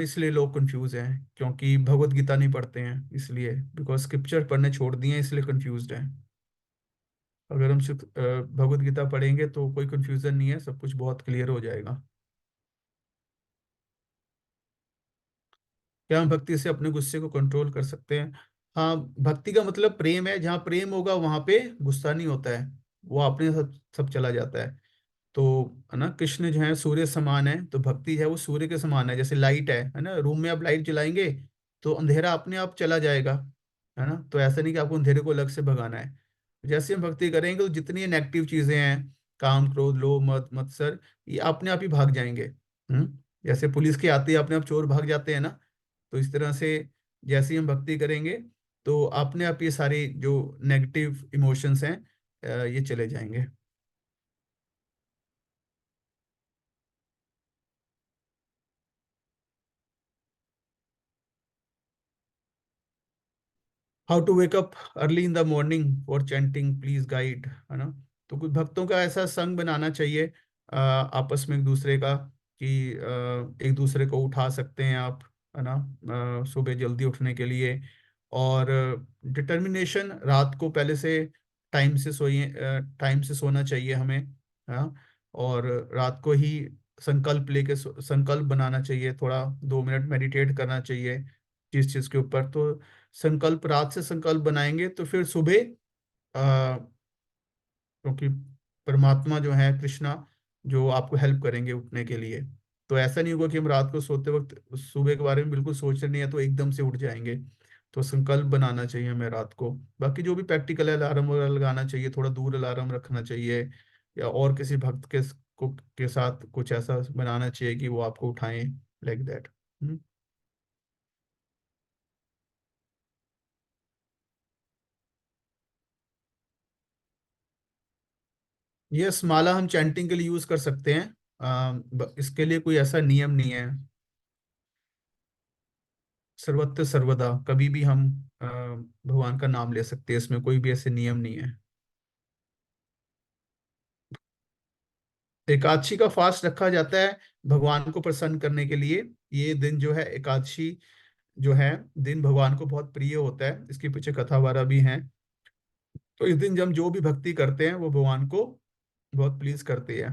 इसलिए लोग कंफ्यूज हैं, क्योंकि भगवत गीता नहीं पढ़ते हैं इसलिए, बिकॉज स्क्रिप्चर पढ़ने छोड़ दिए हैं इसलिए कंफ्यूज हैं। अगर हम सिर्फ भगवत गीता पढ़ेंगे तो कोई कंफ्यूजन नहीं है, सब कुछ बहुत क्लियर हो जाएगा। क्या हम भक्ति से अपने गुस्से को कंट्रोल कर सकते हैं? हाँ, भक्ति का मतलब प्रेम है। जहाँ प्रेम होगा वहां पे गुस्सा नहीं होता है, वो अपने सब सब चला जाता है। तो है ना, कृष्ण जो है सूर्य समान है, तो भक्ति है वो सूर्य के समान है। जैसे लाइट है ना, रूम में आप लाइट जलाएंगे तो अंधेरा अपने आप चला जाएगा, है ना। तो ऐसा नहीं कि आपको अंधेरे को अलग से भगाना है। जैसे हम भक्ति करेंगे तो जितनी नेगेटिव चीजें हैं, काम क्रोध लोभ मत मत्सर, ये अपने आप ही भाग जाएंगे। जैसे पुलिस के आते ही अपने आप चोर भाग जाते हैं ना, तो इस तरह से जैसे ही हम भक्ति करेंगे तो अपने आप ये सारी जो नेगेटिव इमोशंस हैं ये चले जाएंगे। How to wake up early in the morning for chanting please guide, है ना। तो कुछ भक्तों का ऐसा संग बनाना चाहिए आपस में एक दूसरे का, कि एक दूसरे को उठा सकते हैं आप, है ना, सुबह जल्दी उठने के लिए। और डिटर्मिनेशन, रात को पहले से टाइम से सोइए, टाइम से सोना चाहिए हमें, हाँ। और रात को ही संकल्प लेके संकल्प बनाना चाहिए, थोड़ा 2 मिनट मेडिटेट करना चाहिए जिस चीज के ऊपर। तो संकल्प रात से संकल्प बनाएंगे तो फिर सुबह क्योंकि परमात्मा जो है कृष्णा, जो आपको हेल्प करेंगे उठने के लिए। तो ऐसा नहीं होगा कि हम रात को सोते वक्त सुबह के बारे में बिल्कुल सोच रहे नहीं है तो एकदम से उठ जाएंगे। तो संकल्प बनाना चाहिए हमें रात को। बाकी जो भी प्रैक्टिकल है, अलार्म वगैरह लगाना चाहिए, थोड़ा दूर अलार्म रखना चाहिए, या और किसी भक्त के साथ कुछ ऐसा बनाना चाहिए कि वो आपको उठाएं, लाइक दैट। यस, माला हम चैंटिंग के लिए यूज कर सकते हैं। इसके लिए कोई ऐसा नियम नहीं है। सर्वत्र सर्वदा कभी भी हम भगवान का नाम ले सकते हैं, इसमें कोई भी ऐसे नियम नहीं है। एकादशी का फास्ट रखा जाता है भगवान को प्रसन्न करने के लिए। ये दिन जो है एकादशी जो है, दिन भगवान को बहुत प्रिय होता है, इसके पीछे कथा वारा भी है। तो इस दिन जब हम जो भी भक्ति करते हैं वो भगवान को बहुत प्लीज करती है।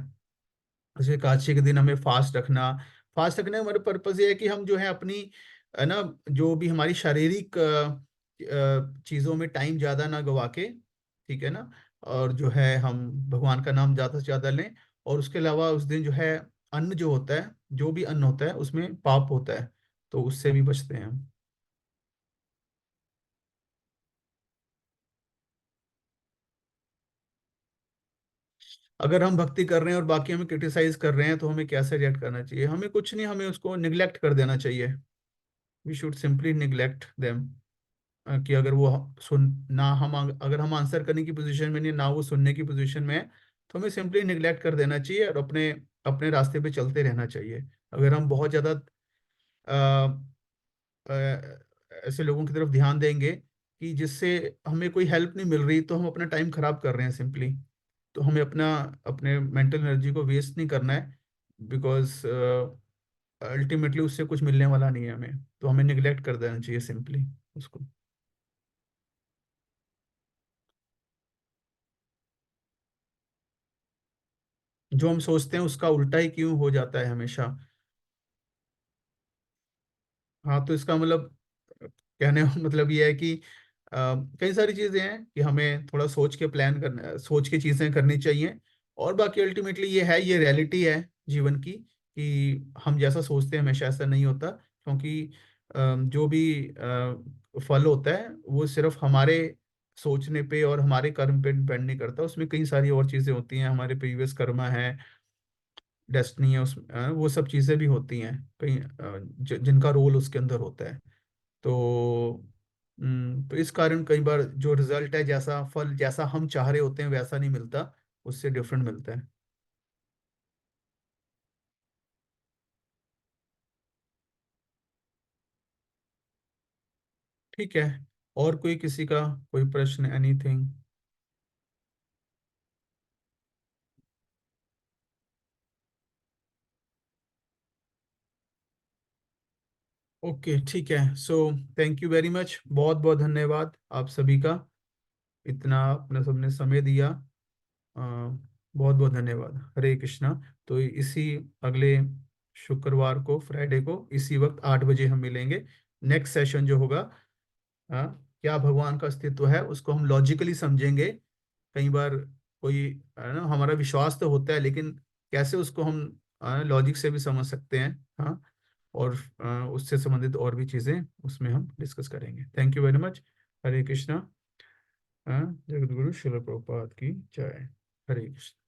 जैसे एकादशी के दिन हमें फास्ट रखने का हमारा पर्पज ये है कि हम जो है अपनी, है ना, जो भी हमारी शारीरिक चीजों में टाइम ज्यादा ना गवा के, ठीक है ना, और जो है हम भगवान का नाम ज्यादा से ज्यादा लें। और उसके अलावा उस दिन जो है अन्न जो होता है, जो भी अन्न होता है उसमें पाप होता है, तो उससे भी बचते हैं हम। अगर हम भक्ति कर रहे हैं और बाकी हमें क्रिटिसाइज कर रहे हैं तो हमें कैसे रिएक्ट करना चाहिए? हमें कुछ नहीं, हमें उसको निग्लेक्ट कर देना चाहिए। We should simply neglect them. कि अगर वो सुन ना हम अगर हम आंसर करने की पोजीशन में नहीं, ना वो सुनने की पोजीशन में है, तो हमें सिंपली निगलेक्ट कर देना चाहिए और अपने अपने रास्ते पे चलते रहना चाहिए। अगर हम बहुत ज़्यादा ऐसे लोगों की तरफ ध्यान देंगे कि जिससे हमें कोई हेल्प नहीं मिल रही, तो हम अपना टाइम खराब कर रहे हैं सिंपली। तो हमें अपने मेंटल एनर्जी को वेस्ट नहीं करना है, बिकॉज अल्टीमेटली उससे कुछ मिलने वाला नहीं है हमें। तो हमें निगलेक्ट कर देना चाहिए सिंपली उसको। जो हम सोचते हैं उसका उल्टा ही क्यों हो जाता है हमेशा। हाँ, तो इसका मतलब कहने का मतलब ये है कि कई सारी चीजें हैं कि हमें थोड़ा सोच के प्लान करना, सोच के चीजें करनी चाहिए। और बाकी अल्टीमेटली ये है, ये रियलिटी है जीवन की, कि हम जैसा सोचते हैं हमेशा ऐसा नहीं होता। क्योंकि जो भी फल होता है वो सिर्फ हमारे सोचने पे और हमारे कर्म पे डिपेंड नहीं करता, उसमें कई सारी और चीजें होती हैं, हमारे प्रीवियस कर्मा है, डेस्टिनी है, उस वो सब चीजें भी होती हैं कहीं, जिनका रोल उसके अंदर होता है। तो तो इस कारण कई बार जो रिजल्ट है, जैसा फल जैसा हम चाह रहे होते हैं वैसा नहीं मिलता, उससे डिफरेंट मिलता है। ठीक है। और कोई किसी का कोई प्रश्न, एनीथिंग? ओके, ठीक है। सो थैंक यू वेरी मच, बहुत बहुत धन्यवाद आप सभी का, इतना अपना सबने समय दिया। बहुत बहुत धन्यवाद। हरे कृष्णा। तो इसी अगले शुक्रवार को, फ्राइडे को इसी वक्त 8 बजे हम मिलेंगे। नेक्स्ट सेशन जो होगा, हाँ, क्या भगवान का अस्तित्व है उसको हम लॉजिकली समझेंगे। कई बार कोई है ना, हमारा विश्वास तो होता है, लेकिन कैसे उसको हम लॉजिक से भी समझ सकते हैं। हाँ, और उससे संबंधित और भी चीजें उसमें हम डिस्कस करेंगे। Thank you very much. Hare Krishna. हाँ, जगत गुरु शिल प्रभुपाद की जय। हरे कृष्ण।